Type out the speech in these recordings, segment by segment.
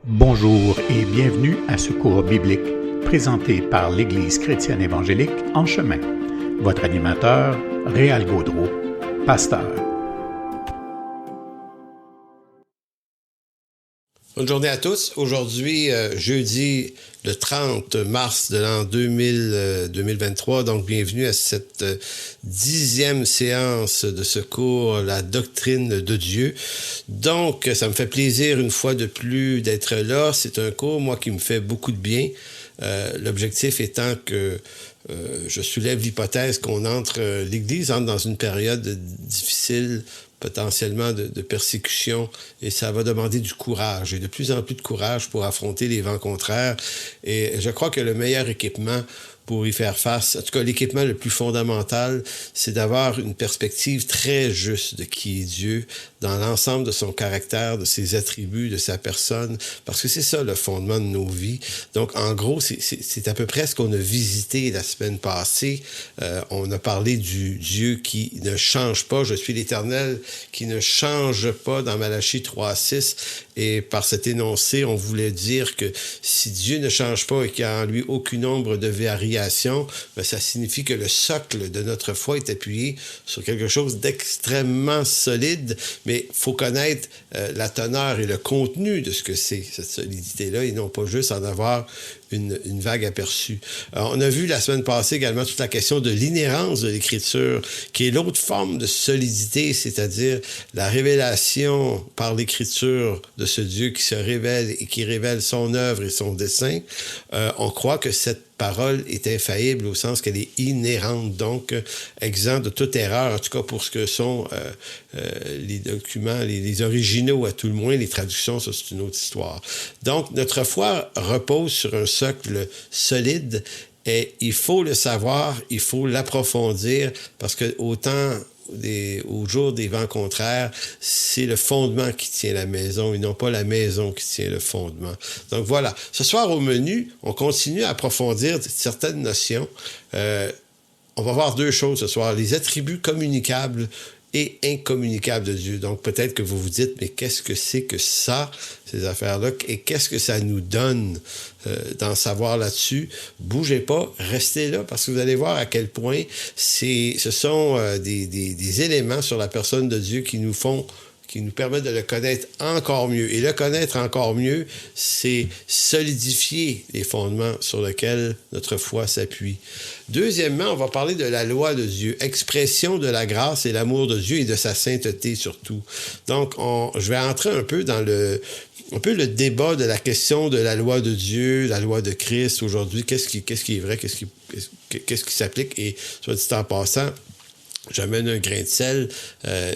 Bonjour et bienvenue à ce cours biblique présenté par l'Église chrétienne évangélique En Chemin. Votre animateur, Réal Gaudreau, pasteur. Bonne journée à tous. Aujourd'hui, jeudi le 30 mars de l'an 2023, donc bienvenue à cette 10e séance de ce cours, la doctrine de Dieu. Donc, ça me fait plaisir une fois de plus d'être là. C'est un cours, moi, qui me fait beaucoup de bien. L'objectif étant que je soulève l'hypothèse l'Église entre dans une période difficile, potentiellement de persécution, et ça va demander du courage, et de plus en plus de courage pour affronter les vents contraires. Et je crois que le meilleur équipement pour y faire face, en tout cas l'équipement le plus fondamental, c'est d'avoir une perspective très juste de qui est Dieu, dans l'ensemble de son caractère, de ses attributs, de sa personne, parce que c'est ça le fondement de nos vies. Donc en gros, c'est à peu près ce qu'on a visité la semaine passée. On a parlé du Dieu qui ne change pas, je suis l'Éternel, qui ne change pas dans Malachie 3:6, et par cet énoncé, on voulait dire que si Dieu ne change pas et qu'il n'y a en lui aucune ombre de variation, ben ça signifie que le socle de notre foi est appuyé sur quelque chose d'extrêmement solide, mais il faut connaître la teneur et le contenu de ce que c'est, cette solidité-là, et non pas juste en avoir une vague aperçue. On a vu la semaine passée également toute la question de l'inhérence de l'Écriture, qui est l'autre forme de solidité, c'est-à-dire la révélation par l'Écriture de ce Dieu qui se révèle et qui révèle son œuvre et son dessein. On croit que cette parole est infaillible au sens qu'elle est inhérente, donc exempt de toute erreur, en tout cas pour ce que sont les documents, les originaux à tout le moins, les traductions, ça c'est une autre histoire. Donc notre foi repose sur un socle solide et il faut le savoir, il faut l'approfondir parce que autant au jour des vents contraires, c'est le fondement qui tient la maison et non pas la maison qui tient le fondement. Donc voilà, ce soir au menu, on continue à approfondir certaines notions. On va voir deux choses ce soir, les attributs communicables et incommunicables de Dieu. Donc peut-être que vous vous dites, mais qu'est-ce que c'est que ça, ces affaires-là, et qu'est-ce que ça nous donne d'en savoir là-dessus? Bougez pas, restez là, parce que vous allez voir à quel point ce sont des éléments sur la personne de Dieu qui nous permettent de le connaître encore mieux. Et le connaître encore mieux, c'est solidifier les fondements sur lesquels notre foi s'appuie. Deuxièmement, on va parler de la loi de Dieu, expression de la grâce et l'amour de Dieu et de sa sainteté surtout. Donc, je vais entrer un peu dans le débat de la question de la loi de Dieu, la loi de Christ aujourd'hui. Qu'est-ce qui est vrai, qu'est-ce qui s'applique? Et soit dit en passant, j'amène un grain de sel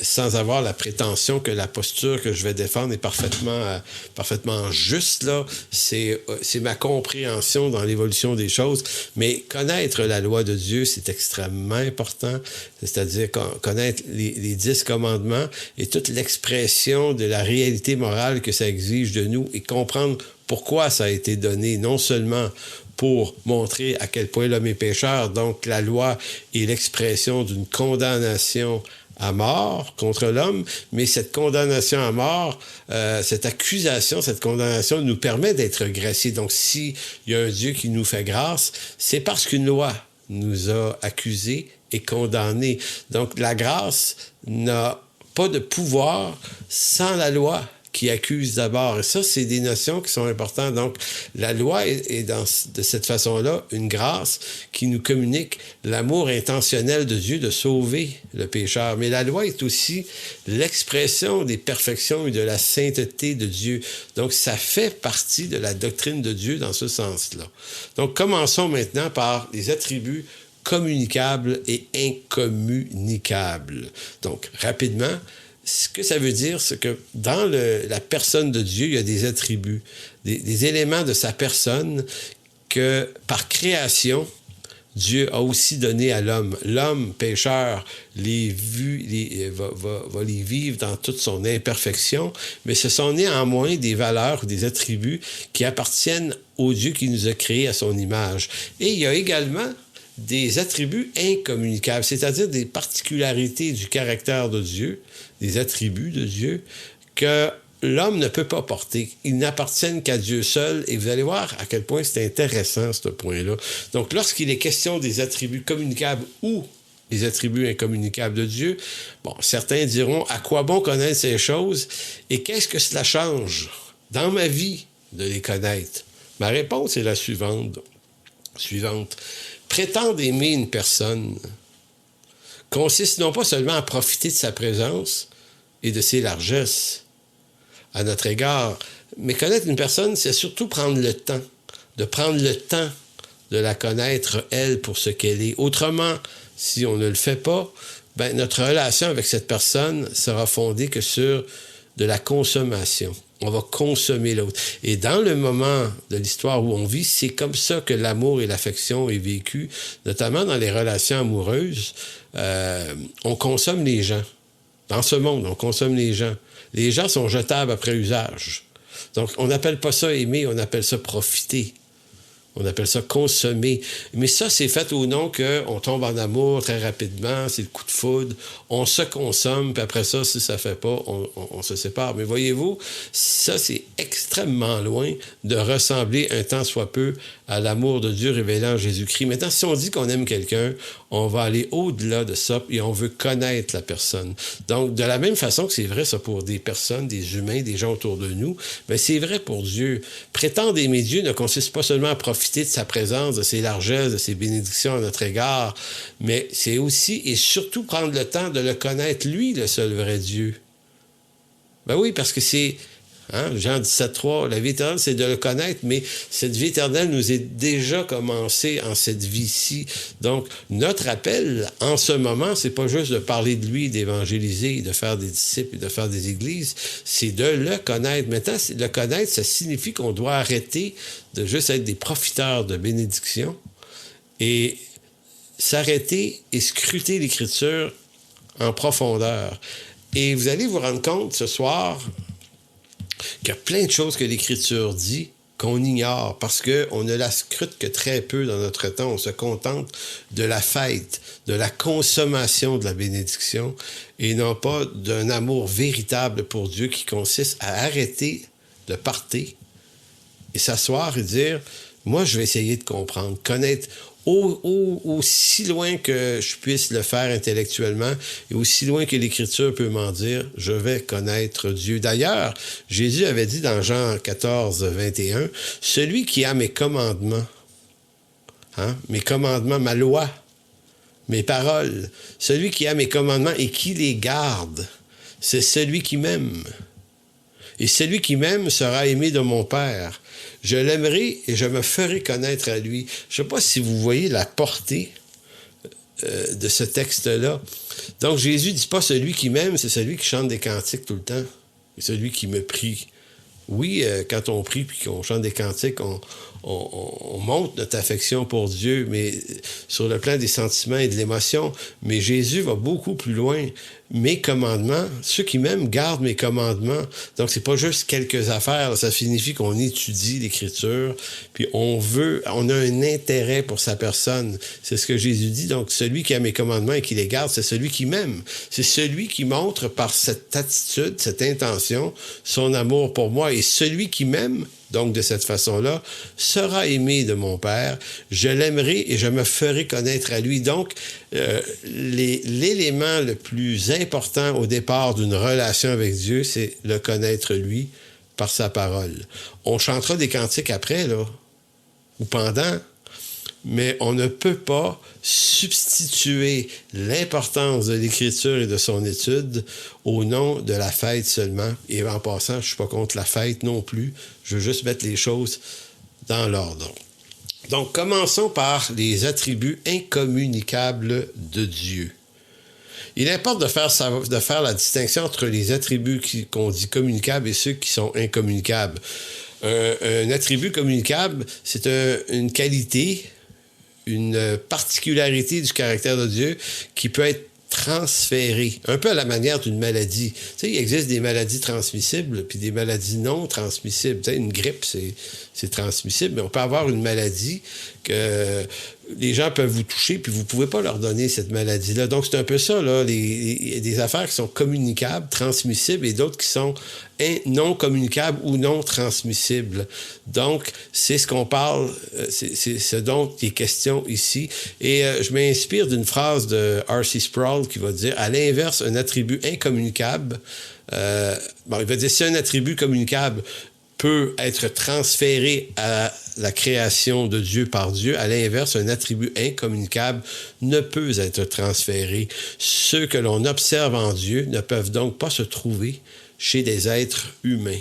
sans avoir la prétention que la posture que je vais défendre est parfaitement juste, là. C'est ma compréhension dans l'évolution des choses. Mais connaître la loi de Dieu, c'est extrêmement important. C'est-à-dire connaître les 10 commandements et toute l'expression de la réalité morale que ça exige de nous et comprendre pourquoi ça a été donné, non seulement pour montrer à quel point l'homme est pécheur. Donc, la loi est l'expression d'une condamnation à mort contre l'homme, mais cette condamnation à mort, cette accusation, cette condamnation nous permet d'être graciés. Donc, s'il y a un Dieu qui nous fait grâce, c'est parce qu'une loi nous a accusés et condamnés. Donc, la grâce n'a pas de pouvoir sans la loi qui accuse d'abord. Et ça, c'est des notions qui sont importantes. Donc, la loi est de cette façon-là une grâce qui nous communique l'amour intentionnel de Dieu de sauver le pécheur. Mais la loi est aussi l'expression des perfections et de la sainteté de Dieu. Donc, ça fait partie de la doctrine de Dieu dans ce sens-là. Donc, commençons maintenant par les attributs communicables et incommunicables. Donc, rapidement, ce que ça veut dire, c'est que dans la personne de Dieu, il y a des attributs, des éléments de sa personne que, par création, Dieu a aussi donné à l'homme. L'homme pécheur va les vivre dans toute son imperfection, mais ce sont néanmoins des valeurs ou des attributs qui appartiennent au Dieu qui nous a créés à son image. Et il y a également des attributs incommunicables, c'est-à-dire des particularités du caractère de Dieu, des attributs de Dieu, que l'homme ne peut pas porter. Ils n'appartiennent qu'à Dieu seul. Et vous allez voir à quel point c'est intéressant, ce point-là. Donc, lorsqu'il est question des attributs communicables ou les attributs incommunicables de Dieu, bon, certains diront, à quoi bon connaître ces choses et qu'est-ce que cela change dans ma vie de les connaître? Ma réponse est la suivante. Prétendre aimer une personne consiste non pas seulement à profiter de sa présence et de ses largesses à notre égard, mais connaître une personne, c'est surtout prendre le temps de la connaître, elle, pour ce qu'elle est. Autrement, si on ne le fait pas, ben, notre relation avec cette personne sera fondée que sur de la consommation. On va consommer l'autre. Et dans le moment de l'histoire où on vit, c'est comme ça que l'amour et l'affection est vécu, notamment dans les relations amoureuses. On consomme les gens. Dans ce monde, on consomme les gens. Les gens sont jetables après usage. Donc, on n'appelle pas ça aimer, on appelle ça profiter. On appelle ça consommer. Mais ça, c'est fait au nom qu'on tombe en amour très rapidement, c'est le coup de foudre, on se consomme, puis après ça, si ça ne fait pas, on se sépare. Mais voyez-vous, ça, c'est extrêmement loin de ressembler un tant soit peu à l'amour de Dieu révélé en Jésus-Christ. Maintenant, si on dit qu'on aime quelqu'un, on va aller au-delà de ça et on veut connaître la personne. Donc, de la même façon que c'est vrai ça pour des personnes, des humains, des gens autour de nous, bien, c'est vrai pour Dieu. Prétendre aimer Dieu ne consiste pas seulement à profiter de sa présence, de ses largesses, de ses bénédictions à notre égard, mais c'est aussi et surtout prendre le temps de le connaître, lui, le seul vrai Dieu. Ben oui, parce que c'est... Jean 17,3, la vie éternelle, c'est de le connaître, mais cette vie éternelle nous est déjà commencée en cette vie-ci. Donc, notre appel, en ce moment, c'est pas juste de parler de lui, d'évangéliser, de faire des disciples et de faire des églises, c'est de le connaître. Maintenant, le connaître, ça signifie qu'on doit arrêter de juste être des profiteurs de bénédiction et s'arrêter et scruter l'Écriture en profondeur. Et vous allez vous rendre compte ce soir qu'il y a plein de choses que l'Écriture dit qu'on ignore parce qu'on ne la scrute que très peu dans notre temps. On se contente de la fête, de la consommation de la bénédiction et non pas d'un amour véritable pour Dieu qui consiste à arrêter de partir et s'asseoir et dire « Moi, je vais essayer de comprendre, connaître aussi loin que je puisse le faire intellectuellement et aussi loin que l'Écriture peut m'en dire, je vais connaître Dieu. » D'ailleurs, Jésus avait dit dans Jean 14, 21, « Celui qui a mes commandements, mes commandements, ma loi, mes paroles, celui qui a mes commandements et qui les garde, c'est celui qui m'aime. Et celui qui m'aime sera aimé de mon Père. Je l'aimerai et je me ferai connaître à lui. » Je ne sais pas si vous voyez la portée de ce texte-là. Donc, Jésus ne dit pas celui qui m'aime, c'est celui qui chante des cantiques tout le temps. C'est celui qui me prie. Oui, quand on prie puis qu'on chante des cantiques, on montre notre affection pour Dieu, mais sur le plan des sentiments et de l'émotion. Mais Jésus va beaucoup plus loin. Mes commandements, ceux qui m'aiment gardent mes commandements. Donc, c'est pas juste quelques affaires. Ça signifie qu'on étudie l'Écriture, puis on a un intérêt pour sa personne. C'est ce que Jésus dit. Donc, celui qui a mes commandements et qui les garde, c'est celui qui m'aime. C'est celui qui montre par cette attitude, cette intention, son amour pour moi. Et celui qui m'aime, donc de cette façon-là, sera aimé de mon Père. Je l'aimerai et je me ferai connaître à lui. Donc, l'élément le plus important au départ d'une relation avec Dieu, c'est le connaître lui par sa parole. On chantera des cantiques après, là, ou pendant, mais on ne peut pas substituer l'importance de l'Écriture et de son étude au nom de la fête seulement. Et en passant, je ne suis pas contre la fête non plus. Je veux juste mettre les choses dans l'ordre. Donc, commençons par les attributs incommunicables de Dieu. Il importe de faire la distinction entre les attributs qu'on dit communicables et ceux qui sont incommunicables. Un attribut communicable, c'est une qualité, une particularité du caractère de Dieu qui peut être transférée, un peu à la manière d'une maladie. Tu sais, il existe des maladies transmissibles puis des maladies non transmissibles. Tu sais, une grippe, c'est transmissible, mais on peut avoir une maladie les gens peuvent vous toucher, puis vous ne pouvez pas leur donner cette maladie-là. Donc, c'est un peu ça, là, des affaires qui sont communicables, transmissibles, et d'autres qui sont non communicables ou non transmissibles. Donc, c'est ce qu'on parle, c'est ce dont il est question ici. Et je m'inspire d'une phrase de R.C. Sproul qui va dire, à l'inverse, un attribut incommunicable, il va dire, si un attribut communicable peut être transféré à la création de Dieu par Dieu. À l'inverse, un attribut incommunicable ne peut être transféré. Ceux que l'on observe en Dieu ne peuvent donc pas se trouver chez des êtres humains.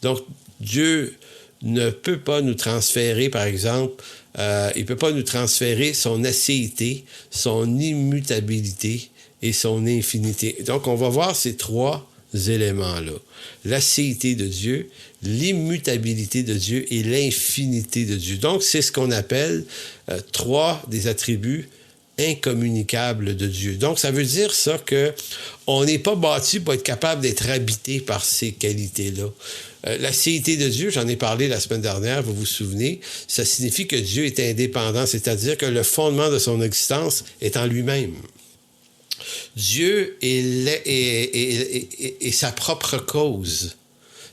Donc, Dieu ne peut pas nous transférer, par exemple, il ne peut pas nous transférer son acéité, son immutabilité et son infinité. Donc, on va voir ces trois éléments-là. L'acéité de Dieu, l'immutabilité de Dieu et l'infinité de Dieu. Donc, c'est ce qu'on appelle trois des attributs incommunicables de Dieu. Donc, ça veut dire ça qu'on n'est pas bâti pour être capable d'être habité par ces qualités-là. L'acéité de Dieu, j'en ai parlé la semaine dernière, vous vous souvenez, ça signifie que Dieu est indépendant, c'est-à-dire que le fondement de son existence est en lui-même. Dieu est sa propre cause.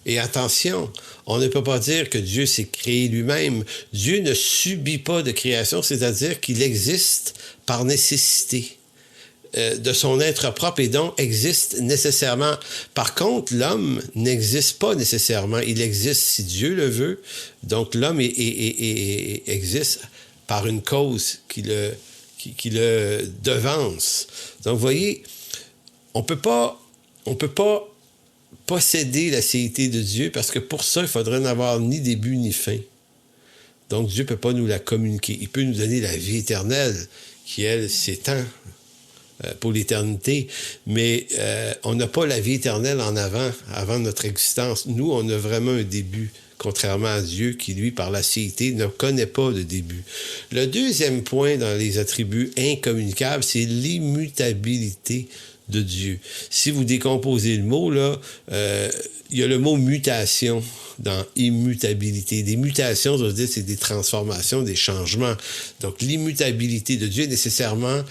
Et attention, on ne peut pas dire que Dieu s'est créé lui-même. Dieu ne subit pas de création, c'est-à-dire qu'il existe par nécessité de son être propre et donc existe nécessairement. Par contre, l'homme n'existe pas nécessairement. Il existe si Dieu le veut. Donc l'homme existe par une cause qui le devance. Donc, vous voyez, on peut pas posséder l'acéité de Dieu parce que pour ça, il faudrait n'avoir ni début ni fin. Donc, Dieu ne peut pas nous la communiquer. Il peut nous donner la vie éternelle qui, elle, s'étend pour l'éternité, mais on n'a pas la vie éternelle avant notre existence. Nous, on a vraiment un début. Contrairement à Dieu qui, lui, par l'acéité, ne connaît pas de début. Le deuxième point dans les attributs incommunicables, c'est l'immutabilité de Dieu. Si vous décomposez le mot, là, il y a le mot mutation dans immutabilité. Des mutations, ça veut dire, c'est des transformations, des changements. Donc, l'immutabilité de Dieu est nécessairement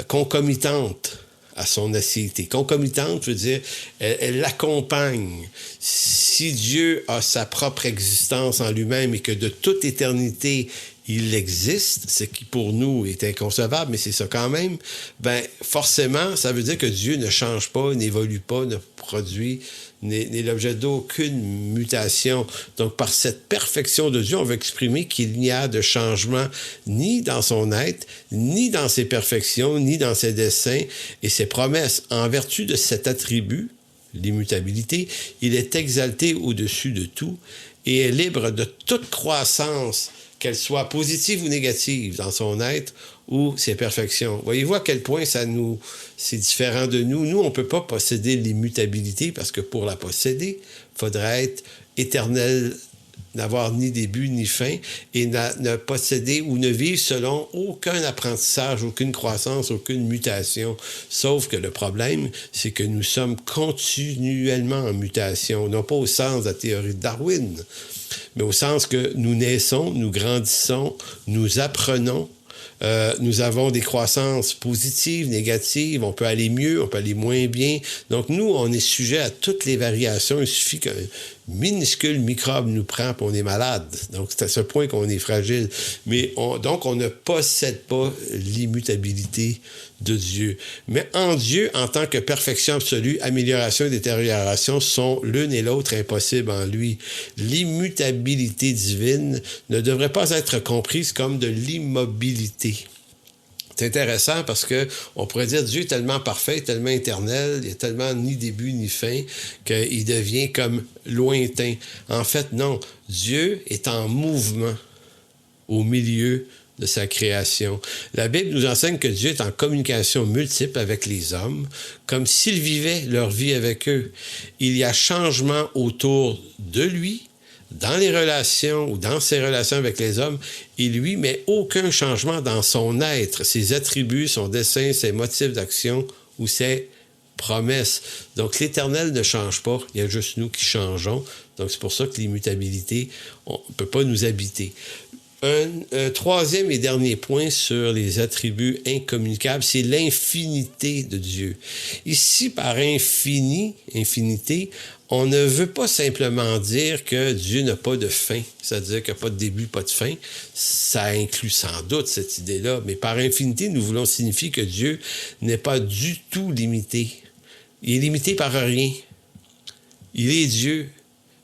concomitante à son acéité. Concomitante veut dire, elle l'accompagne. Si Dieu a sa propre existence en lui-même et que de toute éternité, il existe, ce qui pour nous est inconcevable, mais c'est ça quand même, ben forcément, ça veut dire que Dieu ne change pas, n'évolue pas, ne produit, n'est l'objet d'aucune mutation. Donc, par cette perfection de Dieu, on veut exprimer qu'il n'y a de changement ni dans son être, ni dans ses perfections, ni dans ses desseins et ses promesses. En vertu de cet attribut, l'immutabilité, il est exalté au-dessus de tout et est libre de toute croissance, qu'elle soit positive ou négative dans son être ou ses perfections. Voyez-vous à quel point c'est différent de nous. Nous, on ne peut pas posséder l'immutabilité parce que pour la posséder, il faudrait être éternel, n'avoir ni début ni fin et ne posséder ou ne vivre selon aucun apprentissage, aucune croissance, aucune mutation. Sauf que le problème, c'est que nous sommes continuellement en mutation, non pas au sens de la théorie de Darwin, mais au sens que nous naissons, nous grandissons, nous apprenons, nous avons des croissances positives, négatives, on peut aller mieux, on peut aller moins bien. Donc nous, on est sujet à toutes les variations. Il suffit qu'un minuscule microbe nous prend et on est malade. Donc c'est à ce point qu'on est fragile. Mais donc on ne possède pas l'immutabilité de Dieu. Mais en Dieu, en tant que perfection absolue, amélioration et détérioration sont l'une et l'autre impossibles en lui. L'immutabilité divine ne devrait pas être comprise comme de l'immobilité. C'est intéressant parce que on pourrait dire Dieu est tellement parfait, tellement éternel, il n'y a tellement ni début ni fin qu'il devient comme lointain. En fait, non. Dieu est en mouvement au milieu de sa création. La Bible nous enseigne que Dieu est en communication multiple avec les hommes, comme s'il vivait leur vie avec eux. Il y a changement autour de lui, dans les relations ou dans ses relations avec les hommes, il lui met aucun changement dans son être, ses attributs, son dessein, ses motifs d'action ou ses promesses. Donc, l'Éternel ne change pas, il y a juste nous qui changeons. Donc, c'est pour ça que l'immutabilité, on ne peut pas nous habiter. Un troisième et dernier point sur les attributs incommunicables, c'est l'infinité de Dieu. Ici, par infinité, on ne veut pas simplement dire que Dieu n'a pas de fin, c'est-à-dire qu'il n'y a pas de début, pas de fin. Ça inclut sans doute cette idée-là, mais par infinité, nous voulons signifier que Dieu n'est pas du tout limité. Il est limité par rien. Il est Dieu.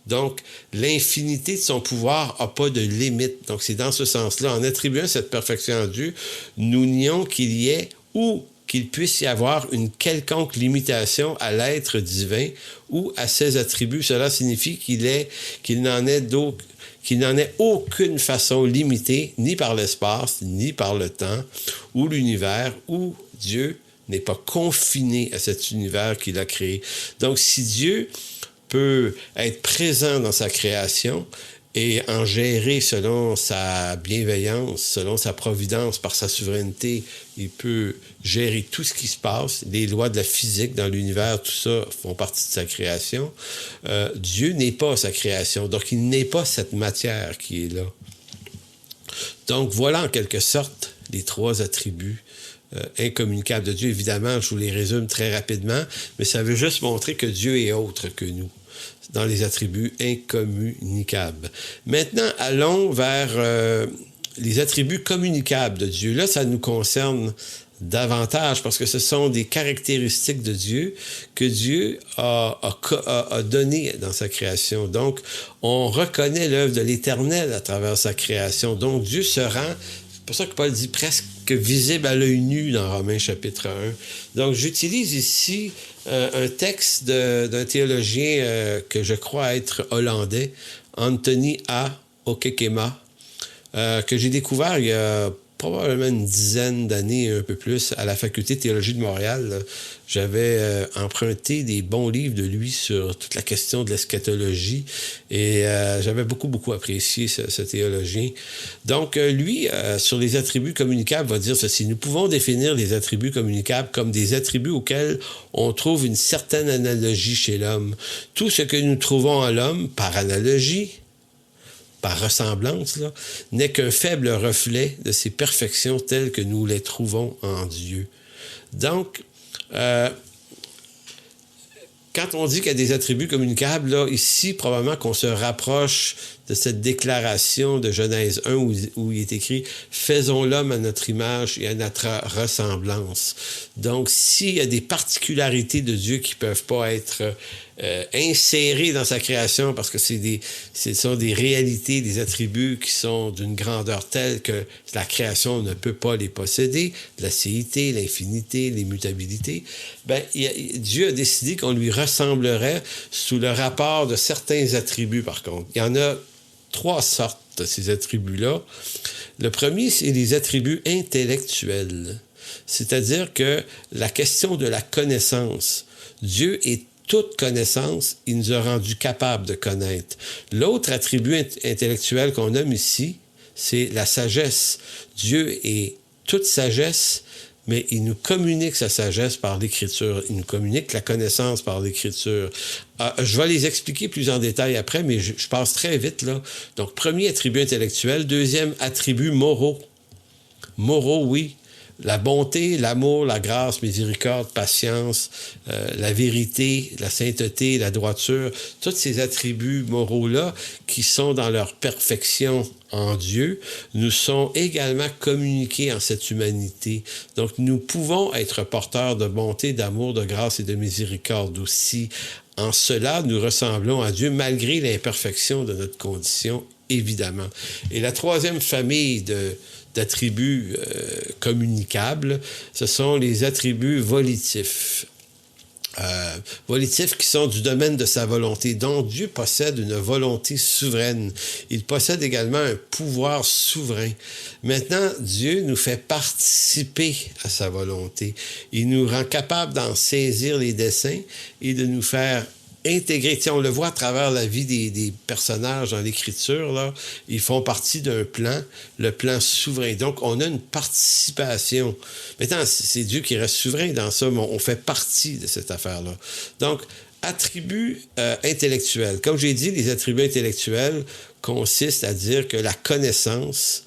Donc, l'infinité de son pouvoir n'a pas de limite. Donc, c'est dans ce sens-là. En attribuant cette perfection à Dieu, nous nions qu'il y ait ou qu'il puisse y avoir une quelconque limitation à l'être divin ou à ses attributs. Cela signifie qu'il n'en ait aucune façon limitée, ni par l'espace, ni par le temps, ou l'univers, ou Dieu n'est pas confiné à cet univers qu'il a créé. Donc, si Dieu peut être présent dans sa création et en gérer selon sa bienveillance, selon sa providence, par sa souveraineté, il peut gérer tout ce qui se passe. Les lois de la physique dans l'univers, tout ça font partie de sa création. Dieu n'est pas sa création, donc il n'est pas cette matière qui est là. Donc voilà en quelque sorte les trois attributs incommunicables de Dieu. Évidemment, je vous les résume très rapidement, mais ça veut juste montrer que Dieu est autre que nous dans les attributs incommunicables. Maintenant, allons vers les attributs communicables de Dieu. Là, ça nous concerne davantage parce que ce sont des caractéristiques de Dieu que Dieu a données dans sa création. Donc, on reconnaît l'œuvre de l'Éternel à travers sa création. Donc, Dieu se rend, c'est pour ça que Paul dit presque visible à l'œil nu dans Romains chapitre 1. Donc, j'utilise ici un texte d'un théologien que je crois être hollandais, Anthony A. Okekema, que j'ai découvert il y a probablement une dizaine d'années, un peu plus, à la Faculté de théologie de Montréal. J'avais emprunté des bons livres de lui sur toute la question de l'eschatologie et j'avais beaucoup apprécié ce théologien. Donc, lui, sur les attributs communicables, va dire ceci. Nous pouvons définir les attributs communicables comme des attributs auxquels on trouve une certaine analogie chez l'homme. Tout ce que nous trouvons en l'homme, par analogie, par ressemblance, là, n'est qu'un faible reflet de ces perfections telles que nous les trouvons en Dieu. Donc, quand on dit qu'il y a des attributs communicables, là, ici, probablement qu'on se rapproche de cette déclaration de Genèse 1 où il est écrit « Faisons l'homme à notre image et à notre ressemblance ». Donc, s'il y a des particularités de Dieu qui ne peuvent pas être insérées dans sa création parce que ce sont des réalités, des attributs qui sont d'une grandeur telle que la création ne peut pas les posséder, l'acéité, l'infinité, l'immutabilité, Dieu a décidé qu'on lui ressemblerait sous le rapport de certains attributs, par contre. Il y en a 3 sortes de ces attributs-là. Le premier, c'est les attributs intellectuels. C'est-à-dire que la question de la connaissance. Dieu est toute connaissance, il nous a rendus capables de connaître. L'autre attribut intellectuel qu'on nomme ici, c'est la sagesse. Dieu est toute sagesse, mais il nous communique sa sagesse par l'Écriture. Il nous communique la connaissance par l'Écriture. Je vais les expliquer plus en détail après, mais je passe très vite, là. Donc, premier attribut intellectuel. Deuxième attribut moraux. Moraux, oui. La bonté, l'amour, la grâce, miséricorde, patience, la vérité, la sainteté, la droiture, tous ces attributs moraux-là qui sont dans leur perfection en Dieu, nous sont également communiqués en cette humanité. Donc, nous pouvons être porteurs de bonté, d'amour, de grâce et de miséricorde aussi. En cela, nous ressemblons à Dieu malgré l'imperfection de notre condition, évidemment. Et la troisième famille d'attributs communicables, ce sont les attributs volitifs. Volitifs qui sont du domaine de sa volonté. Donc, Dieu possède une volonté souveraine. Il possède également un pouvoir souverain. Maintenant, Dieu nous fait participer à sa volonté. Il nous rend capables d'en saisir les desseins et de nous faire intégrer. On le voit à travers la vie des personnages dans l'Écriture, là, ils font partie d'un plan, le plan souverain. Donc, on a une participation. Maintenant, c'est Dieu qui reste souverain dans ça, mais on fait partie de cette affaire-là. Donc, Attributs intellectuels. Comme j'ai dit, les attributs intellectuels consistent à dire que la connaissance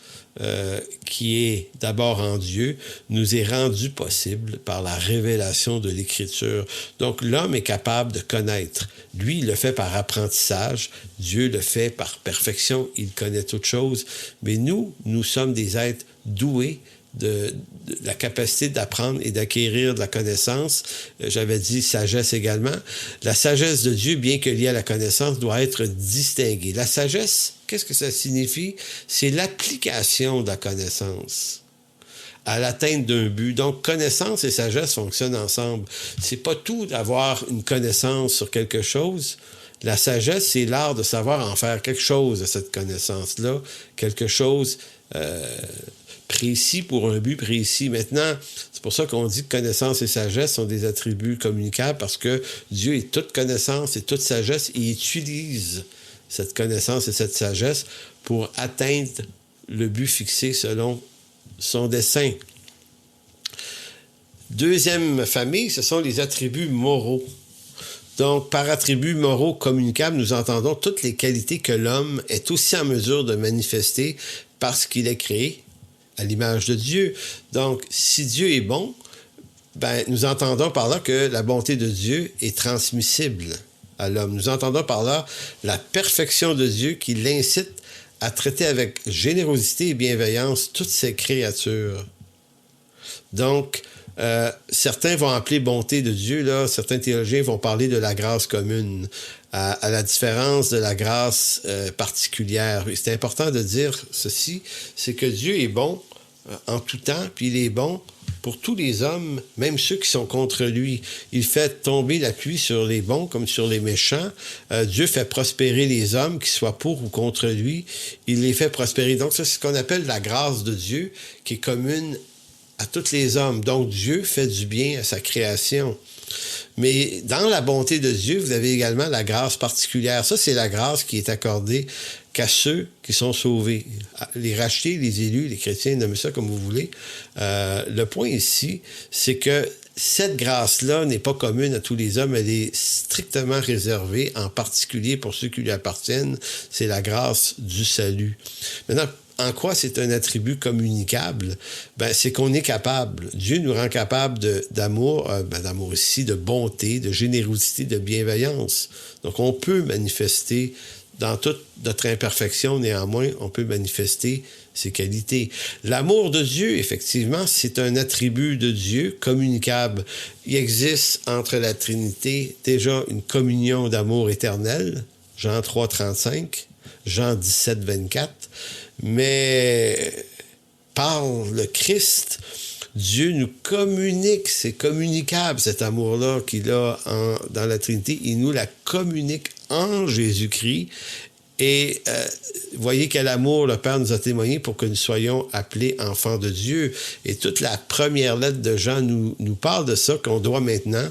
qui est d'abord en Dieu, nous est rendue possible par la révélation de l'Écriture. Donc, l'homme est capable de connaître. Lui, il le fait par apprentissage. Dieu le fait par perfection. Il connaît toutes choses. Mais nous sommes des êtres doués de la capacité d'apprendre et d'acquérir de la connaissance. J'avais dit sagesse également. La sagesse de Dieu, bien que liée à la connaissance, doit être distinguée. La sagesse, qu'est-ce que ça signifie? C'est l'application de la connaissance à l'atteinte d'un but. Donc, connaissance et sagesse fonctionnent ensemble. C'est pas tout d'avoir une connaissance sur quelque chose. La sagesse, c'est l'art de savoir en faire quelque chose de cette connaissance-là, quelque chose précis pour un but précis. Maintenant, c'est pour ça qu'on dit que connaissance et sagesse sont des attributs communicables, parce que Dieu est toute connaissance et toute sagesse, et il utilise cette connaissance et cette sagesse pour atteindre le but fixé selon son dessein. Deuxième famille, ce sont les attributs moraux. Donc, par attributs moraux communicables, nous entendons toutes les qualités que l'homme est aussi en mesure de manifester parce qu'il est créé à l'image de Dieu. Donc, si Dieu est bon, nous entendons par là que la bonté de Dieu est transmissible à l'homme. Nous entendons par là la perfection de Dieu qui l'incite à traiter avec générosité et bienveillance toutes ses créatures. Donc, certains vont appeler bonté de Dieu, là, certains théologiens vont parler de la grâce commune, à la différence de la grâce particulière. Et c'est important de dire ceci, c'est que Dieu est bon en tout temps, puis il est bon pour tous les hommes, même ceux qui sont contre lui. Il fait tomber la pluie sur les bons comme sur les méchants. Dieu fait prospérer les hommes, qu'ils soient pour ou contre lui. Il les fait prospérer. Donc ça, c'est ce qu'on appelle la grâce de Dieu, qui est commune à tous les hommes. Donc Dieu fait du bien à sa création. Mais dans la bonté de Dieu, vous avez également la grâce particulière. Ça, c'est la grâce qui est accordée qu'à ceux qui sont sauvés. Les rachetés, les élus, les chrétiens, nommez ça comme vous voulez. Le point ici, c'est que cette grâce-là n'est pas commune à tous les hommes. Elle est strictement réservée, en particulier pour ceux qui lui appartiennent. C'est la grâce du salut. Maintenant, en quoi c'est un attribut communicable? C'est qu'on est capable. Dieu nous rend capable d'amour, d'amour ici, de bonté, de générosité, de bienveillance. Donc, on peut manifester, dans toute notre imperfection, néanmoins, on peut manifester ces qualités. L'amour de Dieu, effectivement, c'est un attribut de Dieu communicable. Il existe entre la Trinité déjà une communion d'amour éternel, Jean 3, 35, Jean 17, 24, mais par le Christ, Dieu nous communique, c'est communicable cet amour-là qu'il a dans la Trinité, il nous la communique en Jésus-Christ. Et voyez quel amour le Père nous a témoigné pour que nous soyons appelés enfants de Dieu. Et toute la première lettre de Jean nous parle de ça, qu'on doit maintenant,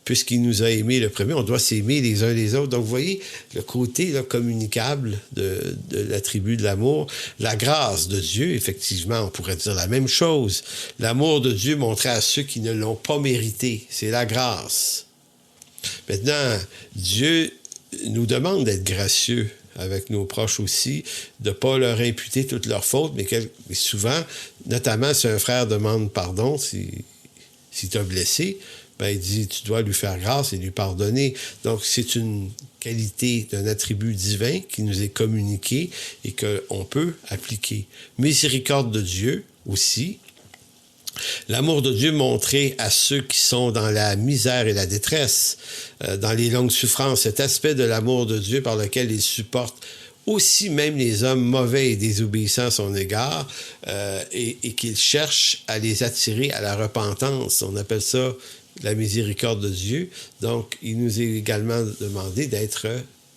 puisqu'il nous a aimés le premier, on doit s'aimer les uns les autres. Donc, vous voyez le côté là, communicable de l'attribut de l'amour. La grâce de Dieu, effectivement, on pourrait dire la même chose. L'amour de Dieu montré à ceux qui ne l'ont pas mérité. C'est la grâce. Maintenant, Dieu nous demande d'être gracieux avec nos proches aussi, de ne pas leur imputer toutes leurs fautes, mais souvent, notamment si un frère demande pardon, s'il t'a blessé, il dit, tu dois lui faire grâce et lui pardonner. Donc, c'est une qualité d'un attribut divin qui nous est communiqué et qu'on peut appliquer. Miséricorde de Dieu aussi. L'amour de Dieu montré à ceux qui sont dans la misère et la détresse, dans les longues souffrances, cet aspect de l'amour de Dieu par lequel il supporte aussi même les hommes mauvais et désobéissants à son égard, et qu'il cherche à les attirer à la repentance. On appelle ça la miséricorde de Dieu. Donc, il nous est également demandé d'être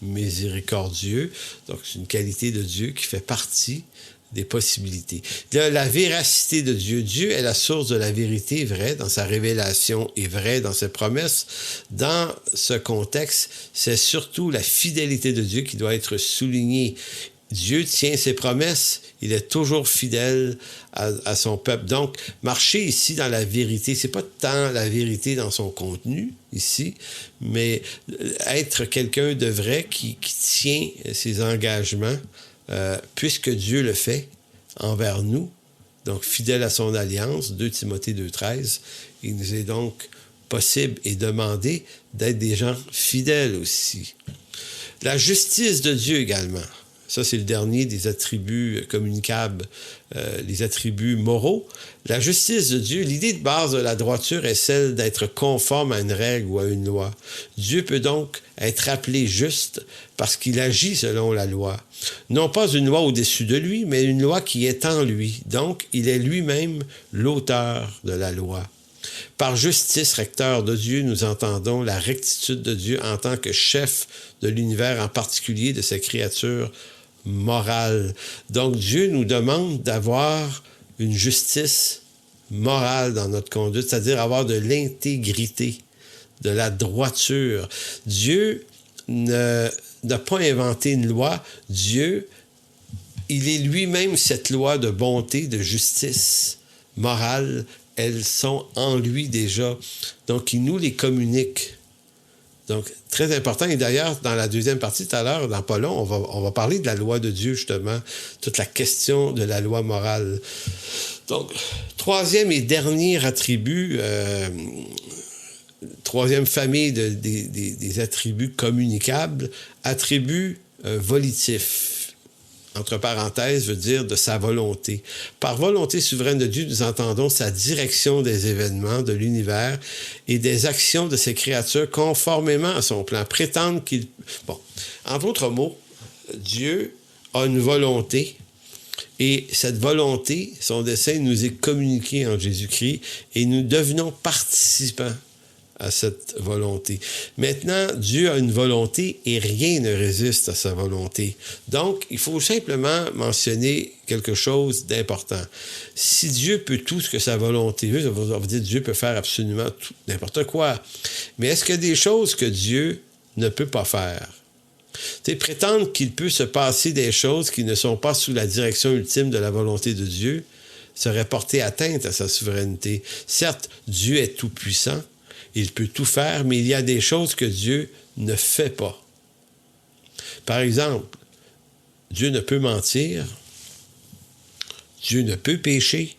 miséricordieux. Donc, c'est une qualité de Dieu qui fait partie des possibilités. La véracité de Dieu. Dieu est la source de la vérité vraie dans sa révélation et vraie dans ses promesses. Dans ce contexte, c'est surtout la fidélité de Dieu qui doit être soulignée. Dieu tient ses promesses. Il est toujours fidèle à son peuple. Donc, marcher ici dans la vérité, c'est pas tant la vérité dans son contenu ici, mais être quelqu'un de vrai qui tient ses engagements, puisque Dieu le fait envers nous. Donc, fidèle à son alliance, 2 Timothée 2,13. Il nous est donc possible et demandé d'être des gens fidèles aussi. La justice de Dieu également. Ça, c'est le dernier des attributs communicables, les attributs moraux. La justice de Dieu, l'idée de base de la droiture est celle d'être conforme à une règle ou à une loi. Dieu peut donc être appelé juste parce qu'il agit selon la loi. Non pas une loi au-dessus de lui, mais une loi qui est en lui. Donc, il est lui-même l'auteur de la loi. Par justice, recteur de Dieu, nous entendons la rectitude de Dieu en tant que chef de l'univers, en particulier de ses créatures morales. Donc, Dieu nous demande d'avoir une justice morale dans notre conduite, c'est-à-dire avoir de l'intégrité, de la droiture. Dieu n'a pas inventé une loi. Dieu, il est lui-même cette loi de bonté, de justice morale. Elles sont en lui déjà. Donc, il nous les communique. Donc, très important. Et d'ailleurs, dans la deuxième partie, tout à l'heure, dans pas long, on va parler de la loi de Dieu, justement. Toute la question de la loi morale. Donc, troisième et dernier attribut, troisième famille des attributs communicables, attribut volitif. Entre parenthèses, veut dire de sa volonté. Par volonté souveraine de Dieu, nous entendons sa direction des événements de l'univers et des actions de ses créatures conformément à son plan. Prétendre qu'il... Bon, en d'autres mots, Dieu a une volonté et cette volonté, son dessein nous est communiqué en Jésus-Christ et nous devenons participants à cette volonté. Maintenant, Dieu a une volonté et rien ne résiste à sa volonté. Donc, il faut simplement mentionner quelque chose d'important. Si Dieu peut tout ce que sa volonté veut, ça veut dire que Dieu peut faire absolument tout, n'importe quoi. Mais est-ce qu'il y a des choses que Dieu ne peut pas faire? Tu sais, prétendre qu'il peut se passer des choses qui ne sont pas sous la direction ultime de la volonté de Dieu serait porter atteinte à sa souveraineté. Certes, Dieu est tout-puissant, il peut tout faire, mais il y a des choses que Dieu ne fait pas. Par exemple, Dieu ne peut mentir, Dieu ne peut pécher,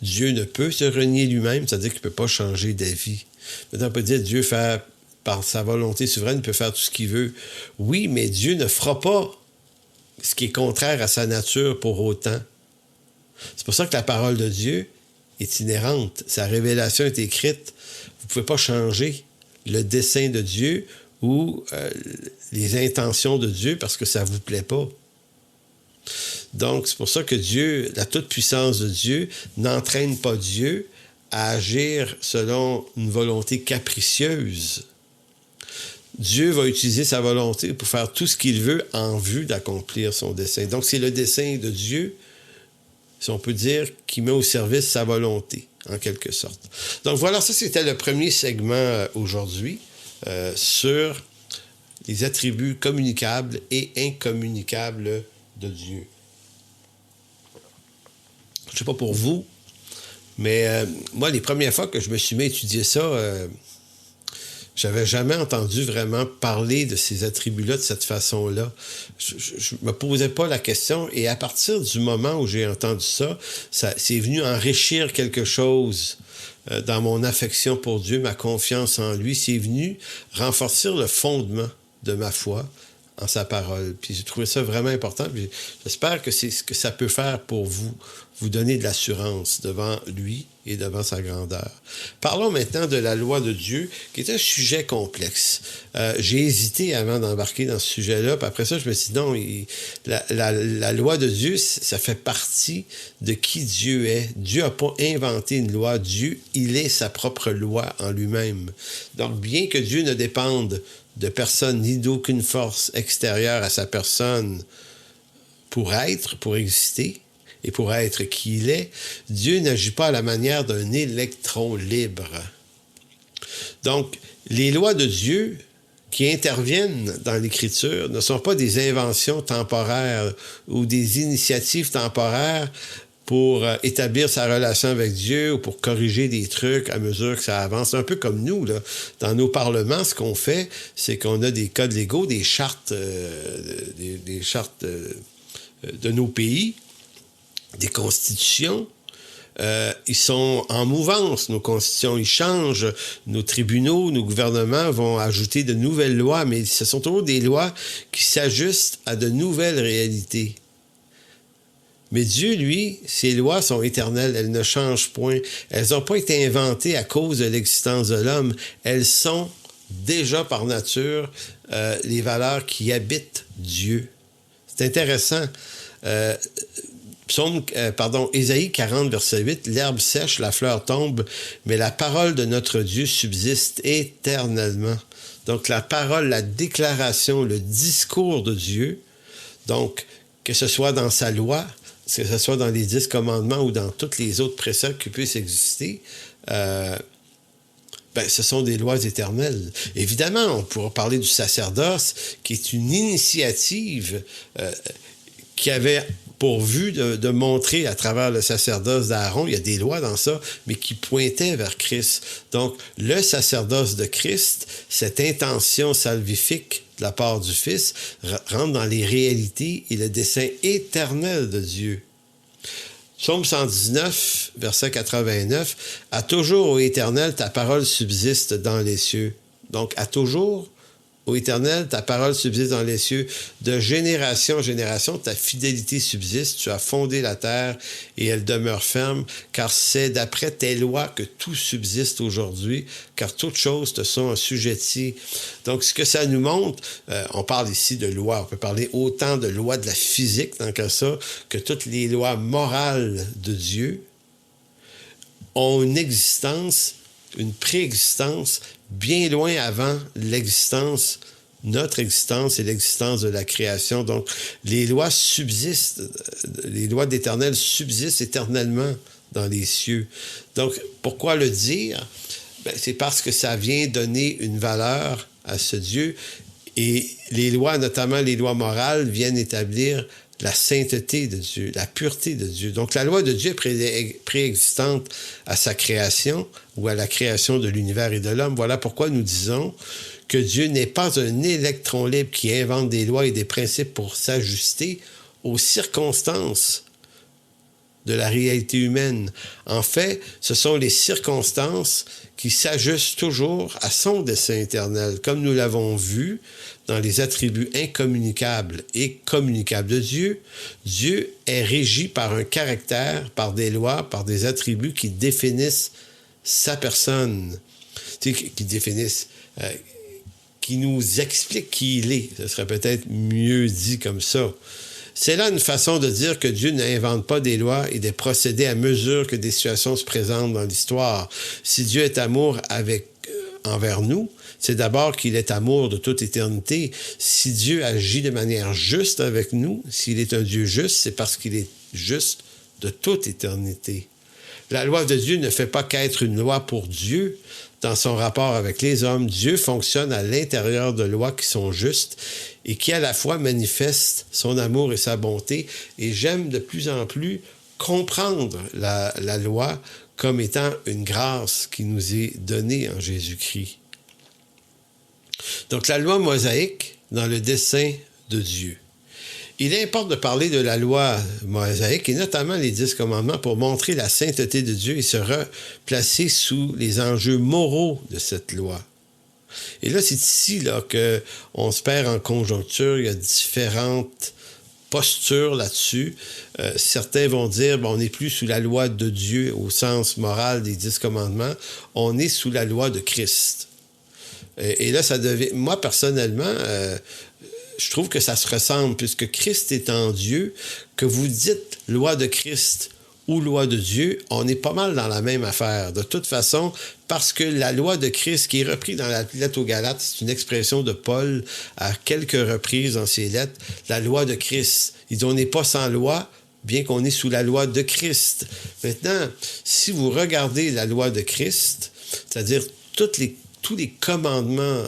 Dieu ne peut se renier lui-même, c'est-à-dire qu'il ne peut pas changer d'avis. Maintenant, on peut dire Dieu fait, par sa volonté souveraine, peut faire tout ce qu'il veut. Oui, mais Dieu ne fera pas ce qui est contraire à sa nature pour autant. C'est pour ça que la parole de Dieu est inhérente. Sa révélation est écrite. Vous ne pouvez pas changer le dessein de Dieu ou les intentions de Dieu parce que ça ne vous plaît pas. Donc, c'est pour ça que Dieu, la toute-puissance de Dieu, n'entraîne pas Dieu à agir selon une volonté capricieuse. Dieu va utiliser sa volonté pour faire tout ce qu'il veut en vue d'accomplir son dessein. Donc, c'est le dessein de Dieu, si on peut dire, qui met au service sa volonté, en quelque sorte. Donc voilà, ça c'était le premier segment aujourd'hui sur les attributs communicables et incommunicables de Dieu. Je ne sais pas pour vous, mais moi, les premières fois que je me suis mis à étudier ça, j'avais jamais entendu vraiment parler de ces attributs-là de cette façon-là. Je me posais pas la question et à partir du moment où j'ai entendu ça, c'est venu enrichir quelque chose dans mon affection pour Dieu, ma confiance en lui. C'est venu renforcer le fondement de ma foi en sa parole. Puis j'ai trouvé ça vraiment important. Puis j'espère que c'est ce que ça peut faire pour vous donner de l'assurance devant lui et devant sa grandeur. Parlons maintenant de la loi de Dieu, qui est un sujet complexe. J'ai hésité avant d'embarquer dans ce sujet-là, puis après ça, je me suis dit non, la loi de Dieu, ça fait partie de qui Dieu est. Dieu n'a pas inventé une loi. Dieu, il est sa propre loi en lui-même. Donc, bien que Dieu ne dépende de personne ni d'aucune force extérieure à sa personne pour exister, et pour être qui il est, Dieu n'agit pas à la manière d'un électron libre. Donc, les lois de Dieu qui interviennent dans l'Écriture ne sont pas des inventions temporaires ou des initiatives temporaires pour établir sa relation avec Dieu ou pour corriger des trucs à mesure que ça avance. Un peu comme nous, là. Dans nos parlements, ce qu'on fait, c'est qu'on a des codes légaux, des chartes, des chartes de nos pays, des constitutions. Ils sont en mouvance, nos constitutions, ils changent, nos tribunaux, nos gouvernements vont ajouter de nouvelles lois, mais ce sont toujours des lois qui s'ajustent à de nouvelles réalités. Mais Dieu, lui, ses lois sont éternelles, elles ne changent point. Elles n'ont pas été inventées à cause de l'existence de l'homme. Elles sont déjà par nature les valeurs qui habitent Dieu. C'est intéressant. Ésaïe 40, verset 8, « L'herbe sèche, la fleur tombe, mais la parole de notre Dieu subsiste éternellement. » Donc la parole, la déclaration, le discours de Dieu, donc que ce soit dans sa loi, que ce soit dans les 10 commandements ou dans tous les autres préceptes qui puissent exister, ce sont des lois éternelles. Évidemment, on pourra parler du sacerdoce, qui est une initiative qui avait pour vue de montrer à travers le sacerdoce d'Aaron, il y a des lois dans ça, mais qui pointaient vers Christ. Donc, le sacerdoce de Christ, cette intention salvifique de la part du Fils, rentre dans les réalités et le dessein éternel de Dieu. Psaume 119, verset 89, « À toujours, ô Éternel, ta parole subsiste dans les cieux. » Donc, à toujours, ô Éternel, ta parole subsiste dans les cieux. De génération en génération, ta fidélité subsiste. Tu as fondé la terre et elle demeure ferme, car c'est d'après tes lois que tout subsiste aujourd'hui, car toutes choses te sont assujetties. Donc, ce que ça nous montre, on parle ici de lois. On peut parler autant de lois de la physique, tant que ça, que toutes les lois morales de Dieu ont une existence, une préexistence bien loin avant l'existence, notre existence et l'existence de la création. Donc, les lois subsistent, les lois d'Éternel subsistent éternellement dans les cieux. Donc, pourquoi le dire? C'est parce que ça vient donner une valeur à ce Dieu. Et les lois, notamment les lois morales, viennent établir la sainteté de Dieu, la pureté de Dieu. Donc, la loi de Dieu est préexistante à sa création ou à la création de l'univers et de l'homme. Voilà pourquoi nous disons que Dieu n'est pas un électron libre qui invente des lois et des principes pour s'ajuster aux circonstances de la réalité humaine. En fait, ce sont les circonstances qui s'ajustent toujours à son dessein éternel, comme nous l'avons vu dans les attributs incommunicables et communicables de Dieu. Dieu est régi par un caractère, par des lois, par des attributs qui définissent sa personne, qui définissent, qui nous expliquent qui il est. Ce serait peut-être mieux dit comme ça. C'est là une façon de dire que Dieu n'invente pas des lois et des procédés à mesure que des situations se présentent dans l'histoire. Si Dieu est amour envers nous, c'est d'abord qu'il est amour de toute éternité. Si Dieu agit de manière juste avec nous, s'il est un Dieu juste, c'est parce qu'il est juste de toute éternité. La loi de Dieu ne fait pas qu'être une loi pour Dieu dans son rapport avec les hommes. Dieu fonctionne à l'intérieur de lois qui sont justes et qui à la fois manifestent son amour et sa bonté. Et j'aime de plus en plus comprendre la loi comme étant une grâce qui nous est donnée en Jésus-Christ. Donc la loi mosaïque dans le dessein de Dieu. Il importe de parler de la loi mosaïque et notamment les 10 commandements pour montrer la sainteté de Dieu et se replacer sous les enjeux moraux de cette loi. Et là, c'est ici là, qu'on se perd en conjoncture. Il y a différentes postures là-dessus. Certains vont dire, on n'est plus sous la loi de Dieu au sens moral des 10 commandements. On est sous la loi de Christ. Et là, ça devient... Moi, personnellement... je trouve que ça se ressemble, puisque Christ est en Dieu, que vous dites loi de Christ ou loi de Dieu, on est pas mal dans la même affaire. De toute façon, parce que la loi de Christ, qui est reprise dans la lettre aux Galates, c'est une expression de Paul à quelques reprises dans ses lettres, la loi de Christ. Il dit, on n'est pas sans loi, bien qu'on est sous la loi de Christ. Maintenant, si vous regardez la loi de Christ, c'est-à-dire tous les commandements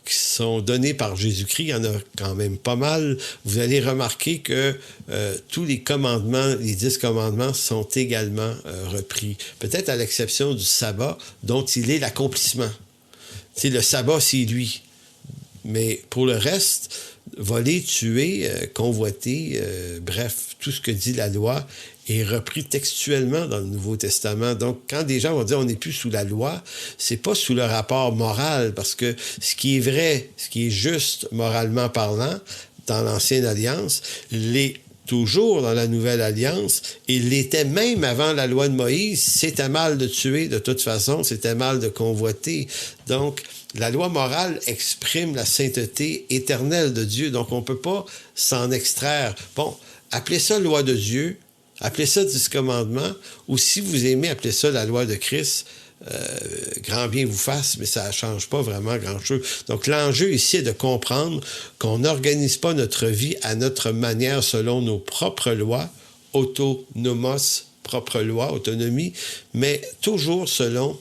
qui sont donnés par Jésus-Christ, il y en a quand même pas mal, vous allez remarquer que tous les commandements, les 10 commandements sont également repris. Peut-être à l'exception du sabbat, dont il est l'accomplissement. C'est le sabbat, c'est lui. Mais pour le reste, voler, tuer, convoiter, bref, tout ce que dit la loi est repris textuellement dans le Nouveau Testament. Donc, quand des gens vont dire on n'est plus sous la loi, c'est pas sous le rapport moral, parce que ce qui est vrai, ce qui est juste moralement parlant, dans l'Ancienne Alliance, l'est toujours dans la Nouvelle Alliance, et l'était même avant la loi de Moïse. C'était mal de tuer, de toute façon, c'était mal de convoiter. Donc, la loi morale exprime la sainteté éternelle de Dieu, donc on ne peut pas s'en extraire. Bon, appelez ça loi de Dieu, appelez ça 10 commandements, ou si vous aimez, appelez ça la loi de Christ, grand bien vous fasse, mais ça ne change pas vraiment grand-chose. Donc l'enjeu ici est de comprendre qu'on n'organise pas notre vie à notre manière selon nos propres lois, autonomos, propre loi, autonomie, mais toujours selon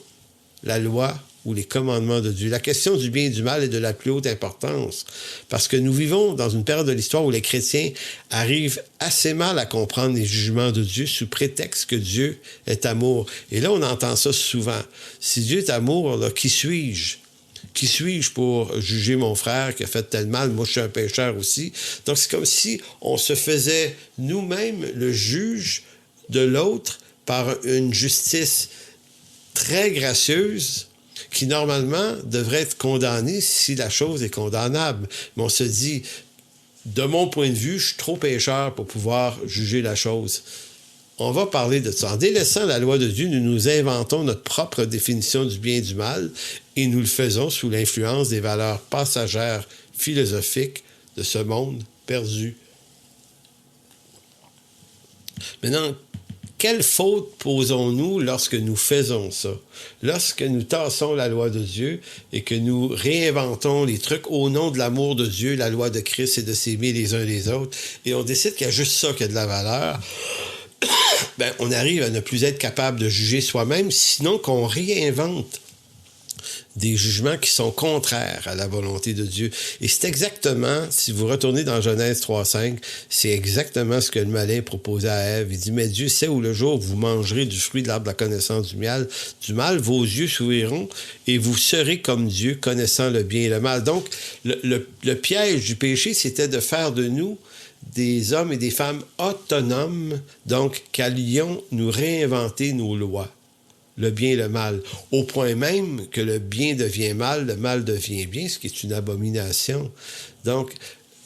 la loi ou les commandements de Dieu. La question du bien et du mal est de la plus haute importance, parce que nous vivons dans une période de l'histoire où les chrétiens arrivent assez mal à comprendre les jugements de Dieu sous prétexte que Dieu est amour. Et là, on entend ça souvent. Si Dieu est amour, là, qui suis-je? Qui suis-je pour juger mon frère qui a fait tel mal? Moi, je suis un pécheur aussi. Donc, c'est comme si on se faisait nous-mêmes le juge de l'autre par une justice très gracieuse, qui normalement devrait être condamné si la chose est condamnable. Mais on se dit, de mon point de vue, je suis trop pécheur pour pouvoir juger la chose. On va parler de ça. En délaissant la loi de Dieu, nous nous inventons notre propre définition du bien et du mal, et nous le faisons sous l'influence des valeurs passagères philosophiques de ce monde perdu. Maintenant, quelle faute posons-nous lorsque nous faisons ça? Lorsque nous tassons la loi de Dieu et que nous réinventons les trucs au nom de l'amour de Dieu, la loi de Christ, c'est de s'aimer les uns les autres, et on décide qu'il y a juste ça qui a de la valeur, ben, on arrive à ne plus être capable de juger soi-même, sinon qu'on réinvente des jugements qui sont contraires à la volonté de Dieu. Et c'est exactement, si vous retournez dans Genèse 3.5, c'est exactement ce que le malin proposait à Ève. Il dit, mais Dieu sait où le jour où vous mangerez du fruit de l'arbre de la connaissance du mal, vos yeux s'ouvriront et vous serez comme Dieu, connaissant le bien et le mal. Donc, le piège du péché, c'était de faire de nous des hommes et des femmes autonomes, donc qu'allions nous réinventer nos lois. Le bien et le mal, au point même que le bien devient mal, le mal devient bien, ce qui est une abomination. Donc,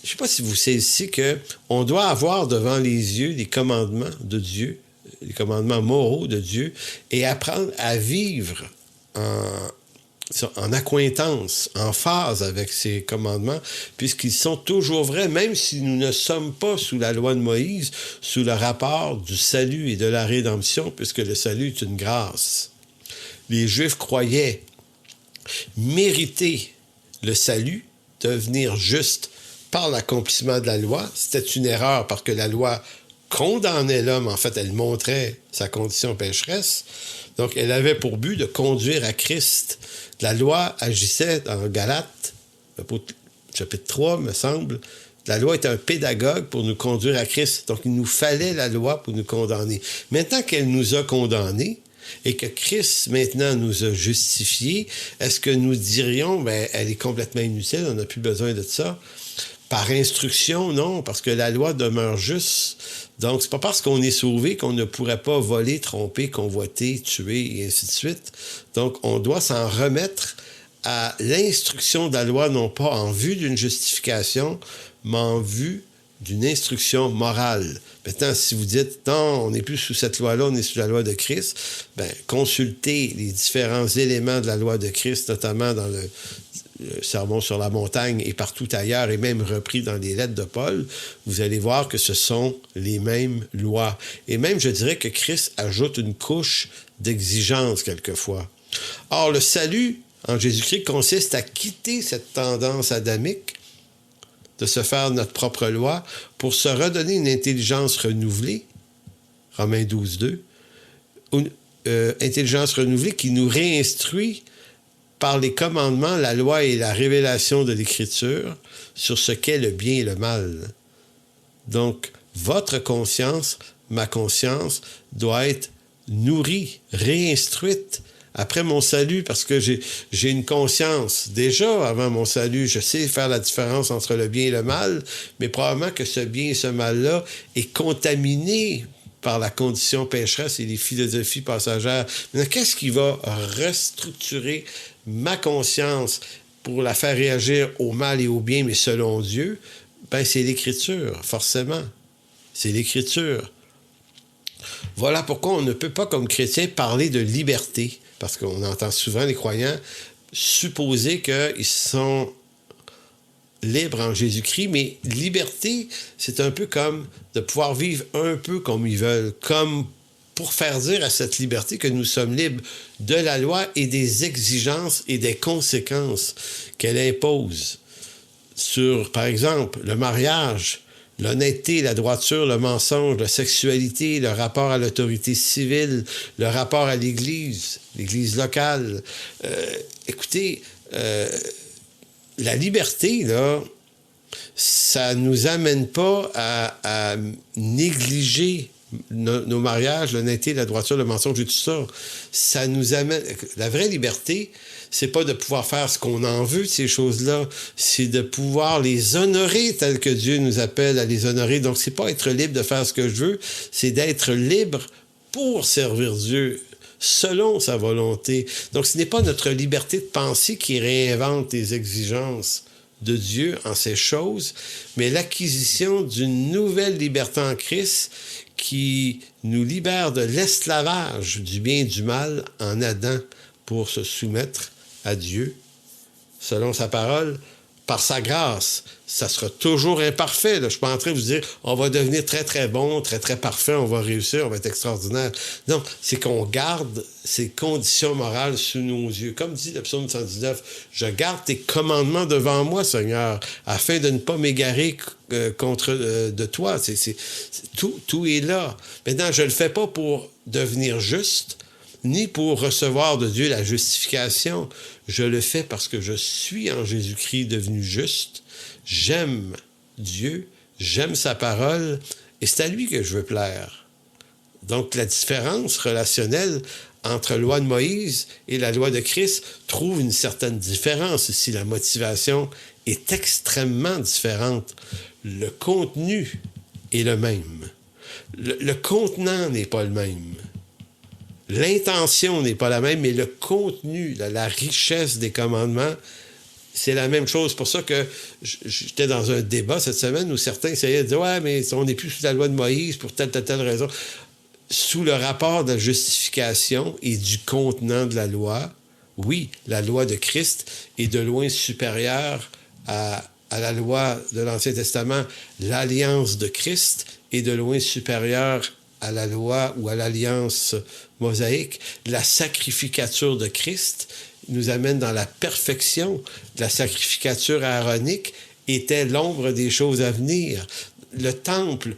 je ne sais pas si vous saisissez qu'on doit avoir devant les yeux les commandements de Dieu, les commandements moraux de Dieu, et apprendre à vivre en accointance, en phase avec ces commandements, puisqu'ils sont toujours vrais, même si nous ne sommes pas sous la loi de Moïse, sous le rapport du salut et de la rédemption, puisque le salut est une grâce. Les Juifs croyaient mériter le salut, devenir juste par l'accomplissement de la loi. C'était une erreur parce que la loi condamnait l'homme. En fait, elle montrait sa condition pécheresse. Donc, elle avait pour but de conduire à Christ. La loi agissait dans Galates, chapitre 3, me semble. La loi était un pédagogue pour nous conduire à Christ. Donc, il nous fallait la loi pour nous condamner. Maintenant qu'elle nous a condamnés et que Christ, maintenant, nous a justifiés, est-ce que nous dirions, ben, elle est complètement inutile, on n'a plus besoin de ça? Par instruction, non, parce que la loi demeure juste. Donc, c'est pas parce qu'on est sauvé qu'on ne pourrait pas voler, tromper, convoiter, tuer, et ainsi de suite. Donc, on doit s'en remettre à l'instruction de la loi, non pas en vue d'une justification, mais en vue d'une instruction morale. Maintenant, si vous dites, non, on n'est plus sous cette loi-là, on est sous la loi de Christ, ben, consultez les différents éléments de la loi de Christ, notamment dans le Sermon sur la montagne et partout ailleurs, et même repris dans les lettres de Paul, vous allez voir que ce sont les mêmes lois. Et même, je dirais que Christ ajoute une couche d'exigence quelquefois. Or, le salut en Jésus-Christ consiste à quitter cette tendance adamique de se faire notre propre loi pour se redonner une intelligence renouvelée, Romains 12, 2, intelligence renouvelée qui nous réinstruit par les commandements, la loi et la révélation de l'Écriture sur ce qu'est le bien et le mal. Donc, votre conscience, ma conscience, doit être nourrie, réinstruite après mon salut, parce que j'ai une conscience. Déjà, avant mon salut, je sais faire la différence entre le bien et le mal, mais probablement que ce bien et ce mal-là est contaminé par la condition pécheresse et les philosophies passagères. Maintenant, qu'est-ce qui va restructurer ma conscience pour la faire réagir au mal et au bien, mais selon Dieu? Ben, c'est l'Écriture, forcément. C'est l'Écriture. Voilà pourquoi on ne peut pas, comme chrétien, parler de liberté. Parce qu'on entend souvent les croyants supposer qu'ils sont libres en Jésus-Christ, mais liberté, c'est un peu comme de pouvoir vivre un peu comme ils veulent, comme pour faire dire à cette liberté que nous sommes libres de la loi et des exigences et des conséquences qu'elle impose sur, par exemple, le mariage, l'honnêteté, la droiture, le mensonge, la sexualité, le rapport à l'autorité civile, le rapport à l'Église locale. Écoutez, la liberté, là, ça ne nous amène pas à négliger nos mariages, l'honnêteté, la droiture, le mensonge et tout ça. Ça nous amène... La vraie liberté, c'est pas de pouvoir faire ce qu'on en veut de ces choses-là, c'est de pouvoir les honorer tel que Dieu nous appelle à les honorer. Donc, c'est pas être libre de faire ce que je veux, c'est d'être libre pour servir Dieu selon sa volonté. Donc, ce n'est pas notre liberté de penser qui réinvente les exigences de Dieu en ces choses, mais l'acquisition d'une nouvelle liberté en Christ qui nous libère de l'esclavage du bien et du mal en Adam pour se soumettre à Dieu, selon sa parole, par sa grâce. Ça sera toujours imparfait. Là. Je ne suis pas en train de vous dire on va devenir très, très bon, très, très parfait, on va réussir, on va être extraordinaire. Non, c'est qu'on garde ces conditions morales sous nos yeux. Comme dit le psaume 119, « Je garde tes commandements devant moi, Seigneur, afin de ne pas m'égarer de toi. » Tout est là. Maintenant, je ne le fais pas pour devenir juste, ni pour recevoir de Dieu la justification. Je le fais parce que je suis en Jésus-Christ devenu juste. J'aime Dieu, j'aime sa parole, et c'est à lui que je veux plaire. Donc, la différence relationnelle entre la loi de Moïse et la loi de Christ trouve une certaine différence si la motivation est extrêmement différente. Le contenu est le même. Le contenant n'est pas le même. L'intention n'est pas la même, mais le contenu, la richesse des commandements, c'est la même chose. C'est pour ça que j'étais dans un débat cette semaine où certains essayaient de dire « Ouais, mais on n'est plus sous la loi de Moïse pour telle raison. » Sous le rapport de la justification et du contenant de la loi, oui, la loi de Christ est de loin supérieure à la loi de l'Ancien Testament. L'alliance de Christ est de loin supérieure à la loi ou à l'alliance mosaïque. La sacrificature de Christ nous amène dans la perfection. La sacrificature aaronique était l'ombre des choses à venir. Le temple,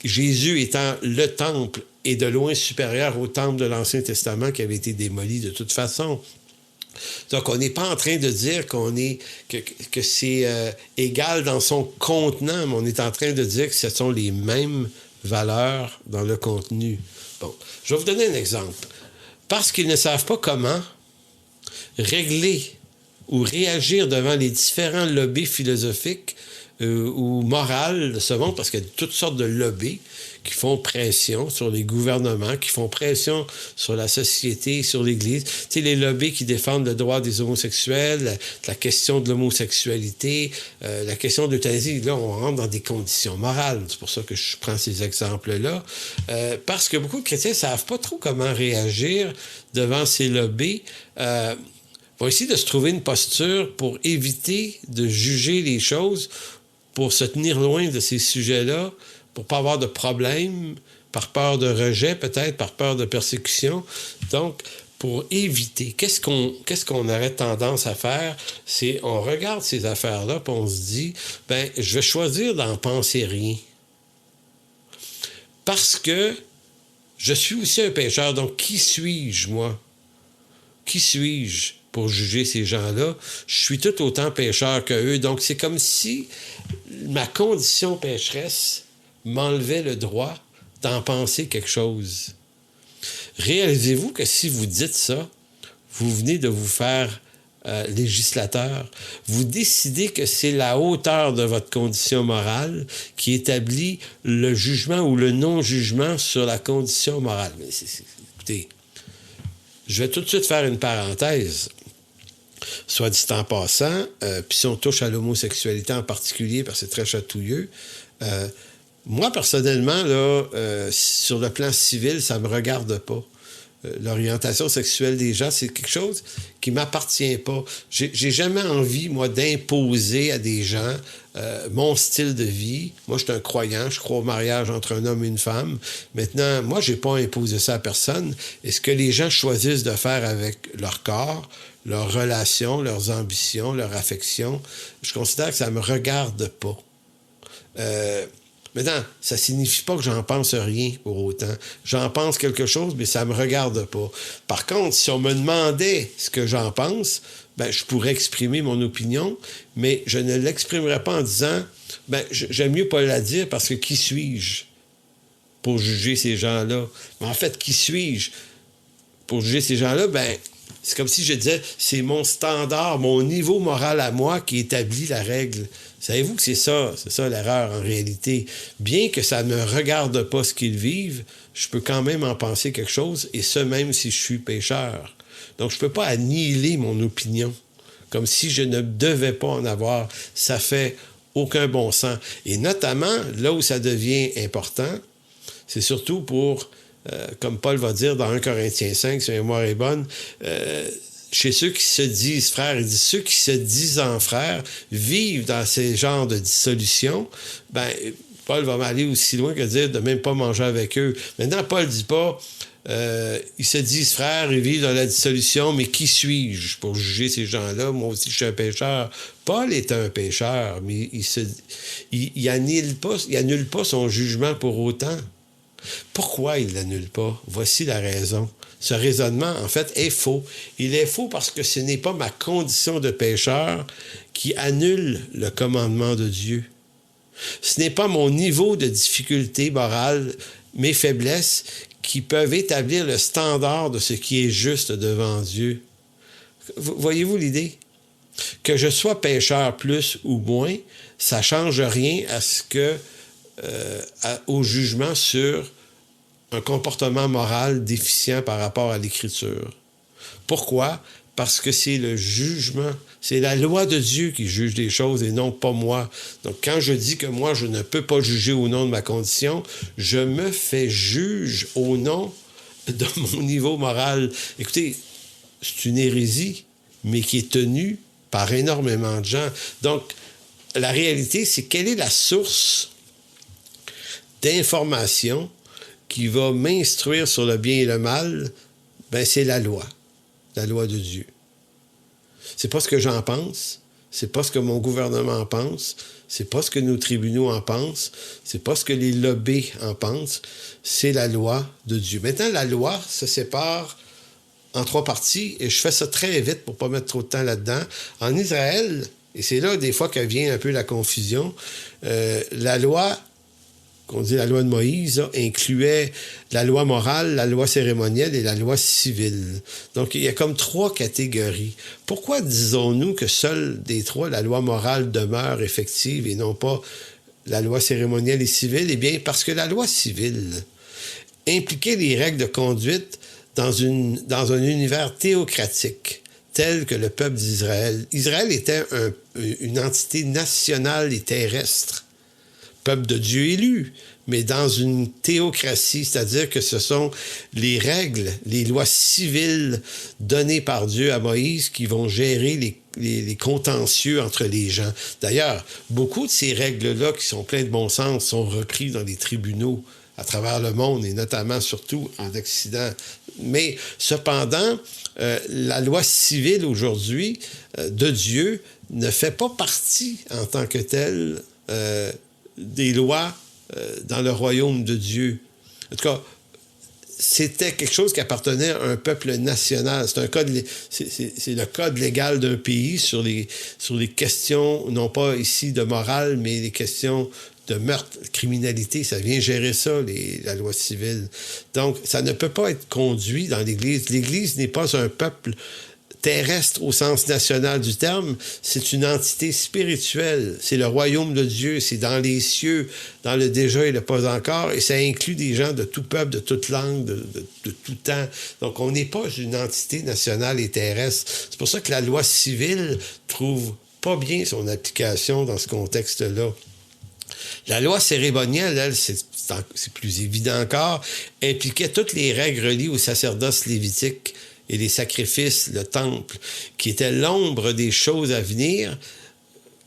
Jésus étant le temple, est de loin supérieur au temple de l'Ancien Testament qui avait été démoli de toute façon. Donc, on n'est pas en train de dire que c'est égal dans son contenant, mais on est en train de dire que ce sont les mêmes valeurs dans le contenu. Bon, je vais vous donner un exemple. Parce qu'ils ne savent pas comment régler ou réagir devant les différents lobbies philosophiques ou morales de ce monde, parce qu'il y a toutes sortes de lobbies qui font pression sur les gouvernements, qui font pression sur la société, sur l'Église. Tu sais, les lobbies qui défendent le droit des homosexuels, la question de l'homosexualité, la question de l'euthanasie. Là, on rentre dans des conditions morales. C'est pour ça que je prends ces exemples-là. Parce que beaucoup de chrétiens ne savent pas trop comment réagir devant ces lobbies. Vont essayer de se trouver une posture pour éviter de juger les choses, pour se tenir loin de ces sujets-là, pour ne pas avoir de problème, par peur de rejet peut-être, par peur de persécution. Donc, pour éviter, qu'est-ce qu'on aurait tendance à faire? C'est, on regarde ces affaires-là, puis on se dit, ben, je vais choisir d'en penser rien. Parce que je suis aussi un pécheur, donc qui suis-je, moi? Qui suis-je pour juger ces gens-là. Je suis tout autant pécheur qu'eux. Donc, c'est comme si ma condition pécheresse m'enlevait le droit d'en penser quelque chose. Réalisez-vous que si vous dites ça, vous venez de vous faire législateur. Vous décidez que c'est la hauteur de votre condition morale qui établit le jugement ou le non-jugement sur la condition morale. Mais écoutez, je vais tout de suite faire une parenthèse. Soit dit en passant, puis si on touche à l'homosexualité en particulier, parce que c'est très chatouilleux, moi, personnellement, là, sur le plan civil, ça ne me regarde pas. L'orientation sexuelle des gens, c'est quelque chose qui ne m'appartient pas. J'ai jamais envie, moi, d'imposer à des gens mon style de vie. Moi, je suis un croyant, je crois au mariage entre un homme et une femme. Maintenant, moi, je n'ai pas imposé ça à personne. Et ce que les gens choisissent de faire avec leur corps, leurs relations, leurs ambitions, leur affection, je considère que ça ne me regarde pas. Maintenant, ça ne signifie pas que j'en pense rien pour autant. J'en pense quelque chose, mais ça ne me regarde pas. Par contre, si on me demandait ce que j'en pense, ben, je pourrais exprimer mon opinion, mais je ne l'exprimerais pas en disant ben, j'aime mieux pas la dire parce que qui suis-je pour juger ces gens-là? Mais en fait, qui suis-je pour juger ces gens-là? Ben, c'est comme si je disais c'est mon standard, mon niveau moral à moi qui établit la règle. Savez-vous que c'est ça l'erreur en réalité. Bien que ça ne me regarde pas ce qu'ils vivent, je peux quand même en penser quelque chose, et ce même si je suis pécheur. Donc je ne peux pas annihiler mon opinion, comme si je ne devais pas en avoir. Ça fait aucun bon sens. Et notamment, là où ça devient important, c'est surtout pour, comme Paul va dire dans 1 Corinthiens 5, si ma mémoire est bonne, chez ceux qui se disent frères, il dit ceux qui se disent en frères vivent dans ces genres de dissolution, ben Paul va aller aussi loin que dire de même pas manger avec eux. Maintenant, Paul dit pas ils se disent frères, ils vivent dans la dissolution, mais qui suis-je pour juger ces gens-là? Moi aussi, je suis un pécheur. Paul est un pécheur, mais il annule pas son jugement pour autant. Pourquoi il l'annule pas? Voici la raison. Ce raisonnement, en fait, est faux. Il est faux parce que ce n'est pas ma condition de pécheur qui annule le commandement de Dieu. Ce n'est pas mon niveau de difficulté morale, mes faiblesses, qui peuvent établir le standard de ce qui est juste devant Dieu. Voyez-vous l'idée? Que je sois pécheur plus ou moins, ça ne change rien à ce que, au jugement sur un comportement moral déficient par rapport à l'Écriture. Pourquoi? Parce que c'est le jugement, c'est la loi de Dieu qui juge les choses et non pas moi. Donc, quand je dis que moi, je ne peux pas juger au nom de ma condition, je me fais juge au nom de mon niveau moral. Écoutez, c'est une hérésie, mais qui est tenue par énormément de gens. Donc, la réalité, c'est quelle est la source d'information qui va m'instruire sur le bien et le mal? Ben, c'est la loi de Dieu. C'est pas ce que j'en pense, c'est pas ce que mon gouvernement en pense, c'est pas ce que nos tribunaux en pensent, c'est pas ce que les lobbies en pensent, c'est la loi de Dieu. Maintenant, la loi se sépare en 3 parties, et je fais ça très vite pour pas mettre trop de temps là-dedans. En Israël, et c'est là des fois que vient un peu la confusion, la loi qu'on dit la loi de Moïse, incluait la loi morale, la loi cérémonielle et la loi civile. Donc, il y a comme 3 catégories. Pourquoi disons-nous que seule des 3, la loi morale demeure effective et non pas la loi cérémonielle et civile? Eh bien, parce que la loi civile impliquait les règles de conduite dans un univers théocratique, tel que le peuple d'Israël. Israël était une entité nationale et terrestre. Peuple de Dieu élu, mais dans une théocratie, c'est-à-dire que ce sont les règles, les lois civiles données par Dieu à Moïse qui vont gérer les contentieux entre les gens. D'ailleurs, beaucoup de ces règles-là, qui sont pleines de bon sens, sont reprises dans les tribunaux à travers le monde, et notamment, surtout, en Occident. Mais cependant, la loi civile aujourd'hui de Dieu ne fait pas partie en tant que telle des lois dans le royaume de Dieu. En tout cas, c'était quelque chose qui appartenait à un peuple national. C'est le code légal d'un pays sur les questions, non pas ici de morale, mais les questions de meurtre, de criminalité. Ça vient gérer ça, la loi civile. Donc, ça ne peut pas être conduit dans l'Église. L'Église n'est pas un peuple terrestre au sens national du terme, c'est une entité spirituelle. C'est le royaume de Dieu, c'est dans les cieux, dans le déjà et le pas encore, et ça inclut des gens de tout peuple, de toute langue, de tout temps. Donc, on n'est pas une entité nationale et terrestre. C'est pour ça que la loi civile trouve pas bien son application dans ce contexte-là. La loi cérémonielle, elle, c'est plus évident encore, impliquait toutes les règles reliées au sacerdoce lévitique et les sacrifices, le temple, qui étaient l'ombre des choses à venir,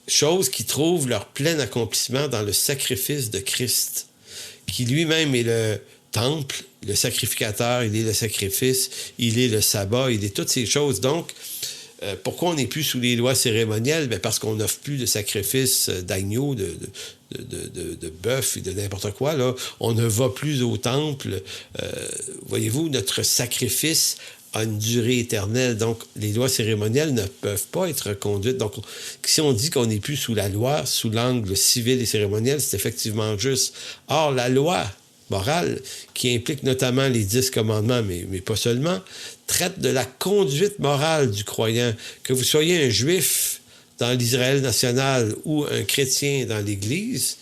choses qui trouvent leur plein accomplissement dans le sacrifice de Christ, qui lui-même est le temple, le sacrificateur, il est le sacrifice, il est le sabbat, il est toutes ces choses. Donc, pourquoi on n'est plus sous les lois cérémonielles? Bien parce qu'on n'offre plus de sacrifices d'agneau, de bœuf et de n'importe quoi. Là. On ne va plus au temple. Voyez-vous, notre sacrifice a une durée éternelle. Donc, les lois cérémonielles ne peuvent pas être conduites. Donc, si on dit qu'on n'est plus sous la loi, sous l'angle civil et cérémoniel, c'est effectivement juste. Or, la loi morale, qui implique notamment les 10 commandements, mais pas seulement, traite de la conduite morale du croyant. Que vous soyez un juif dans l'Israël national ou un chrétien dans l'Église,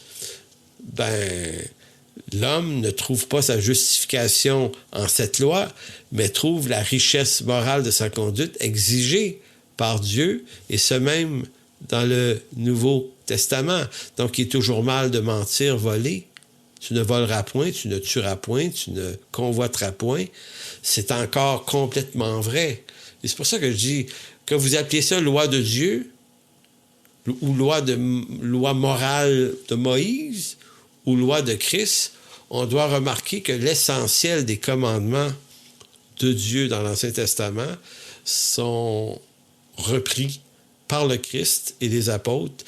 l'homme ne trouve pas sa justification en cette loi, mais trouve la richesse morale de sa conduite exigée par Dieu, et ce même dans le Nouveau Testament. Donc, il est toujours mal de mentir, voler. Tu ne voleras point, tu ne tueras point, tu ne convoiteras point. C'est encore complètement vrai. Et c'est pour ça que je dis que vous appelez ça loi de Dieu ou loi morale de Moïse ou loi de Christ, on doit remarquer que l'essentiel des commandements de Dieu dans l'Ancien Testament sont repris par le Christ et les apôtres,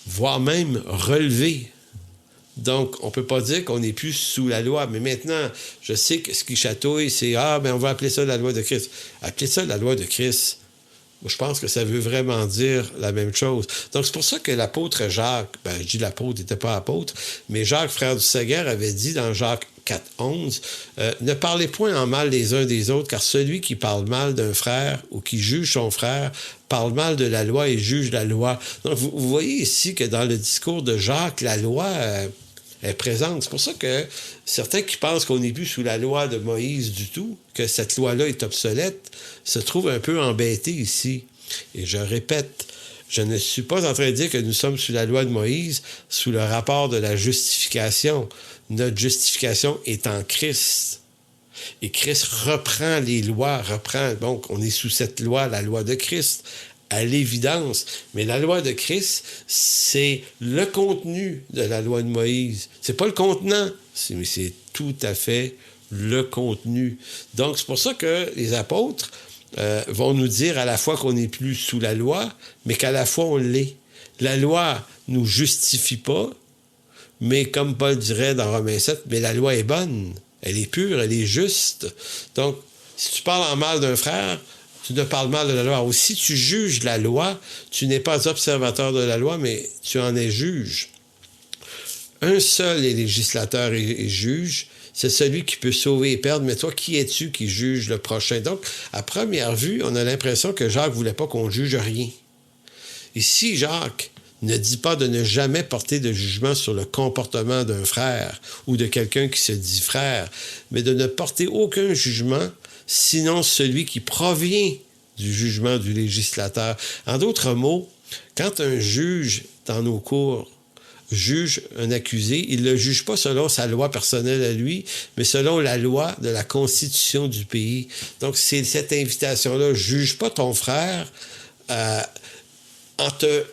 voire même relevés. Donc, on ne peut pas dire qu'on n'est plus sous la loi. Mais maintenant, je sais que ce qui chatouille, c'est « on va appeler ça la loi de Christ ». Appelez ça la loi de Christ. Moi, je pense que ça veut vraiment dire la même chose. Donc, c'est pour ça que l'apôtre Jacques, je dis l'apôtre, il n'était pas apôtre, mais Jacques, frère du Seigneur, avait dit dans Jacques 4,11, ne parlez point en mal les uns des autres, car celui qui parle mal d'un frère ou qui juge son frère parle mal de la loi et juge la loi. Donc, vous voyez ici que dans le discours de Jacques, la loi est présente. C'est pour ça que certains qui pensent qu'on n'est plus sous la loi de Moïse du tout, que cette loi-là est obsolète, se trouvent un peu embêtés ici. Et je répète, je ne suis pas en train de dire que nous sommes sous la loi de Moïse, sous le rapport de la justification. Notre justification est en Christ. Et Christ reprend les lois, donc on est sous cette loi, la loi de Christ, à l'évidence. Mais la loi de Christ, c'est le contenu de la loi de Moïse. C'est pas le contenant, mais c'est tout à fait le contenu. Donc, c'est pour ça que les apôtres vont nous dire à la fois qu'on n'est plus sous la loi, mais qu'à la fois on l'est. La loi nous justifie pas, mais comme Paul dirait dans Romains 7, mais la loi est bonne, elle est pure, elle est juste. Donc, si tu parles en mal d'un frère, tu ne parles mal de la loi. Ou si tu juges la loi, tu n'es pas observateur de la loi, mais tu en es juge. Un seul est législateur et juge, c'est celui qui peut sauver et perdre, mais toi, qui es-tu qui juge le prochain? Donc, à première vue, on a l'impression que Jacques ne voulait pas qu'on juge rien. Ici, Jacques ne dit pas de ne jamais porter de jugement sur le comportement d'un frère ou de quelqu'un qui se dit frère, mais de ne porter aucun jugement, sinon celui qui provient du jugement du législateur. En d'autres mots, quand un juge dans nos cours juge un accusé, il ne le juge pas selon sa loi personnelle à lui, mais selon la loi de la constitution du pays. Donc, c'est cette invitation-là. Juge pas ton frère en te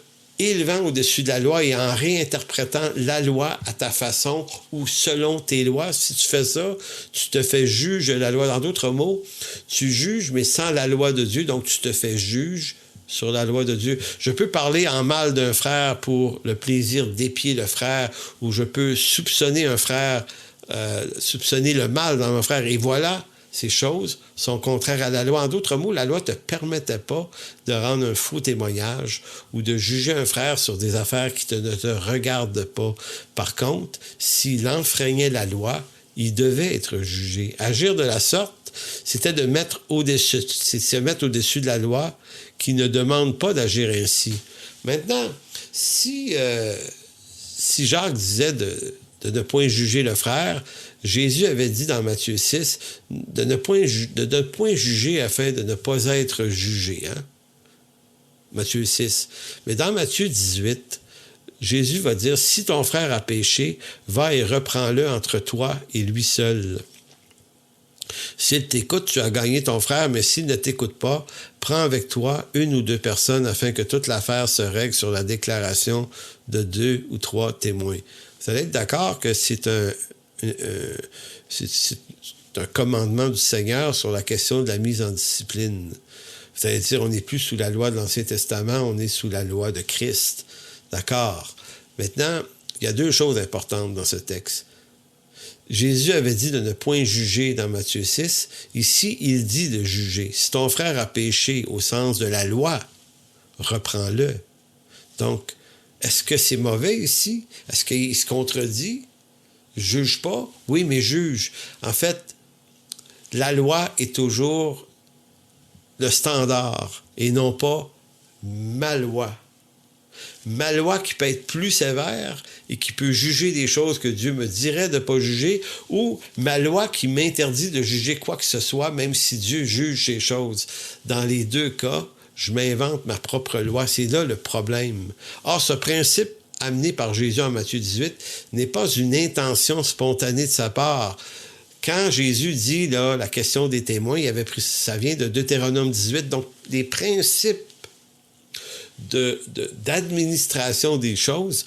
élevant au-dessus de la loi et en réinterprétant la loi à ta façon ou selon tes lois. Si tu fais ça, tu te fais juge de la loi. Dans d'autres mots, tu juges, mais sans la loi de Dieu, donc tu te fais juge sur la loi de Dieu. Je peux parler en mal d'un frère pour le plaisir d'épier le frère, ou je peux soupçonner un frère soupçonner le mal dans mon frère. Et voilà, ces choses sont contraires à la loi. En d'autres mots, la loi ne te permettait pas de rendre un faux témoignage ou de juger un frère sur des affaires qui ne te regardent pas. Par contre, s'il enfreignait la loi, il devait être jugé. Agir de la sorte, c'était de se mettre au-dessus de la loi qui ne demande pas d'agir ainsi. Maintenant, si Jacques disait de ne point juger le frère, Jésus avait dit dans Matthieu 6 de ne point juger afin de ne pas être jugé. Hein? Matthieu 6. Mais dans Matthieu 18, Jésus va dire, si ton frère a péché, va et reprends-le entre toi et lui seul. S'il t'écoute, tu as gagné ton frère, mais s'il ne t'écoute pas, prends avec toi 1 ou 2 personnes afin que toute l'affaire se règle sur la déclaration de 2 ou 3 témoins. Vous allez être d'accord que c'est un commandement du Seigneur sur la question de la mise en discipline. Vous allez dire, on n'est plus sous la loi de l'Ancien Testament, on est sous la loi de Christ. D'accord. Maintenant, il y a 2 choses importantes dans ce texte. Jésus avait dit de ne point juger dans Matthieu 6. Ici, il dit de juger. Si ton frère a péché au sens de la loi, reprends-le. Donc, est-ce que c'est mauvais ici? Est-ce qu'il se contredit? Juge pas? Oui, mais juge. En fait, la loi est toujours le standard et non pas ma loi. Ma loi qui peut être plus sévère et qui peut juger des choses que Dieu me dirait de ne pas juger, ou ma loi qui m'interdit de juger quoi que ce soit, même si Dieu juge ces choses. Dans les 2 cas, je m'invente ma propre loi. C'est là le problème. Or, ce principe amené par Jésus en Matthieu 18 n'est pas une intention spontanée de sa part. Quand Jésus dit, là, la question des témoins, ça vient de Deutéronome 18, donc les principes d'administration des choses,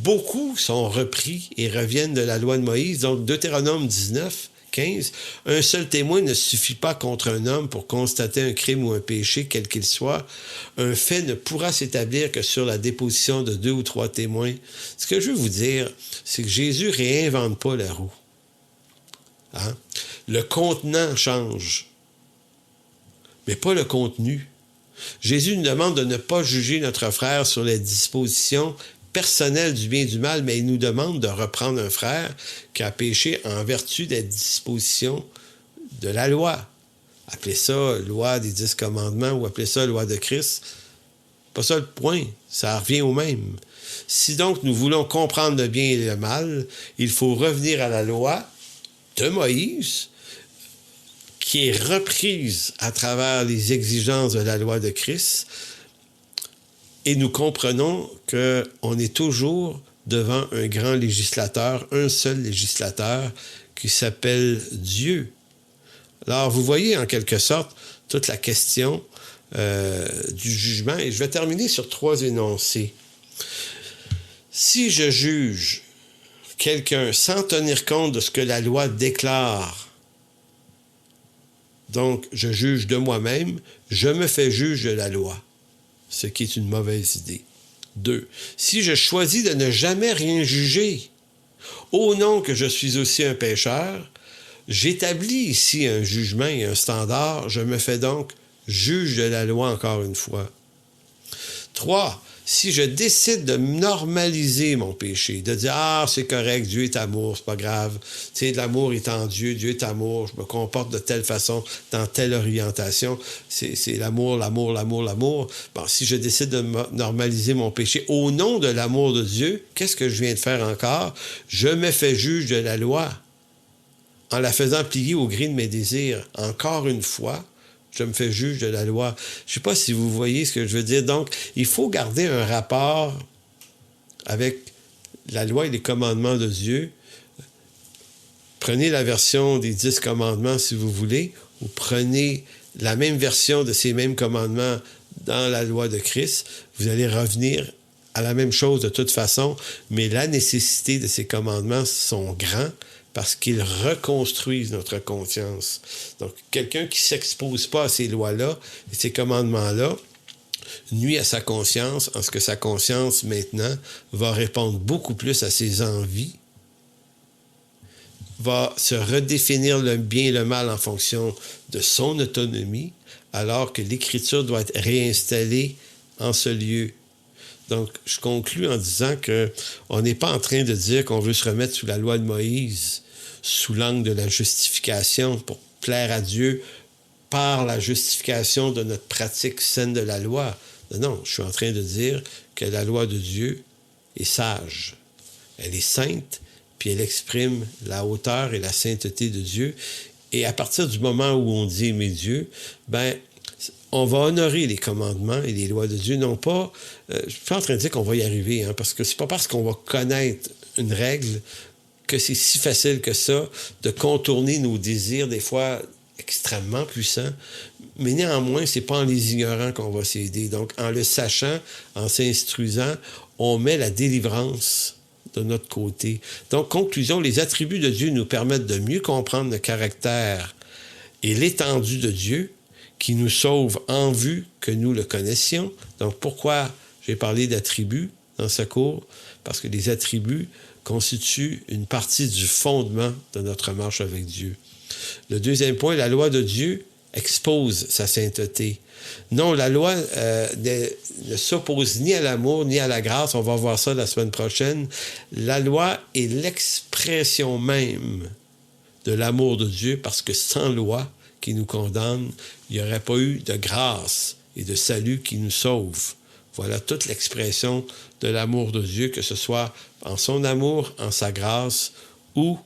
beaucoup sont repris et reviennent de la loi de Moïse. Donc, Deutéronome 19, 15, un seul témoin ne suffit pas contre un homme pour constater un crime ou un péché, quel qu'il soit. Un fait ne pourra s'établir que sur la déposition de 2 ou 3 témoins. Ce que je veux vous dire, c'est que Jésus réinvente pas la roue. Hein? Le contenant change, mais pas le contenu. Jésus nous demande de ne pas juger notre frère sur les dispositions personnelles du bien et du mal, mais il nous demande de reprendre un frère qui a péché en vertu des dispositions de la loi. Appelez ça loi des 10 commandements ou appelez ça loi de Christ. Pas ça le point, ça revient au même. Si donc nous voulons comprendre le bien et le mal, il faut revenir à la loi de Moïse, qui est reprise à travers les exigences de la loi de Christ, et nous comprenons qu'on est toujours devant un grand législateur, un seul législateur, qui s'appelle Dieu. Alors, vous voyez en quelque sorte toute la question du jugement, et je vais terminer sur 3 énoncés. Si je juge quelqu'un sans tenir compte de ce que la loi déclare, donc je juge de moi-même, je me fais juge de la loi, ce qui est une mauvaise idée. 2. Si je choisis de ne jamais rien juger, au nom que je suis aussi un pécheur, j'établis ici un jugement et un standard, je me fais donc juge de la loi encore une fois. 3. Si je décide de normaliser mon péché, de dire « Ah, c'est correct, Dieu est amour, c'est pas grave. Tu sais, l'amour est en Dieu, Dieu est amour, je me comporte de telle façon, dans telle orientation. C'est l'amour, l'amour, l'amour, l'amour. » Bon, si je décide de normaliser mon péché au nom de l'amour de Dieu, qu'est-ce que je viens de faire encore? Je me fais juge de la loi en la faisant plier au gré de mes désirs. Encore une fois, je me fais juge de la loi. Je ne sais pas si vous voyez ce que je veux dire. Donc, il faut garder un rapport avec la loi et les commandements de Dieu. Prenez la version des 10 commandements si vous voulez, ou prenez la même version de ces mêmes commandements dans la loi de Christ. Vous allez revenir à la même chose de toute façon, mais la nécessité de ces commandements sont grands, parce qu'ils reconstruisent notre conscience. Donc, quelqu'un qui ne s'expose pas à ces lois-là et ces commandements-là nuit à sa conscience, en ce que sa conscience, maintenant, va répondre beaucoup plus à ses envies va se redéfinir le bien et le mal en fonction de son autonomie, alors que l'Écriture doit être réinstallée en ce lieu. Donc, je conclus en disant qu'on n'est pas en train de dire qu'on veut se remettre sous la loi de Moïse, sous l'angle de la justification pour plaire à Dieu par la justification de notre pratique saine de la loi. Non, je suis en train de dire que la loi de Dieu est sage. Elle est sainte, puis elle exprime la hauteur et la sainteté de Dieu. Et à partir du moment où on dit aimer Dieu, on va honorer les commandements et les lois de Dieu, non pas... je suis pas en train de dire qu'on va y arriver, parce que c'est pas parce qu'on va connaître une règle que c'est si facile que ça de contourner nos désirs, des fois extrêmement puissants, mais néanmoins, c'est pas en les ignorant qu'on va s'aider. Donc, en le sachant, en s'instruisant, on met la délivrance de notre côté. Donc, conclusion, les attributs de Dieu nous permettent de mieux comprendre le caractère et l'étendue de Dieu, qui nous sauve en vue que nous le connaissions. Donc, pourquoi j'ai parlé d'attributs dans ce cours? Parce que les attributs constituent une partie du fondement de notre marche avec Dieu. Le deuxième point, la loi de Dieu expose sa sainteté. Non, la loi ne s'oppose ni à l'amour ni à la grâce. On va voir ça la semaine prochaine. La loi est l'expression même de l'amour de Dieu, parce que sans loi qui nous condamne, il n'y aurait pas eu de grâce et de salut qui nous sauve. Voilà toute l'expression de l'amour de Dieu, que ce soit en son amour, en sa grâce, ou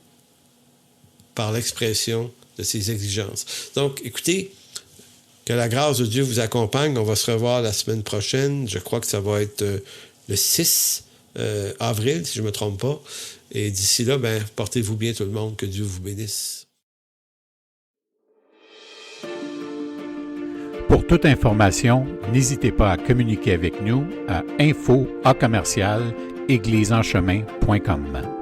par l'expression de ses exigences. Donc, écoutez, que la grâce de Dieu vous accompagne. On va se revoir la semaine prochaine. Je crois que ça va être le 6 avril, si je ne me trompe pas. Et d'ici là, portez-vous bien tout le monde. Que Dieu vous bénisse. Pour toute information, n'hésitez pas à communiquer avec nous à info@église-en-chemin.com.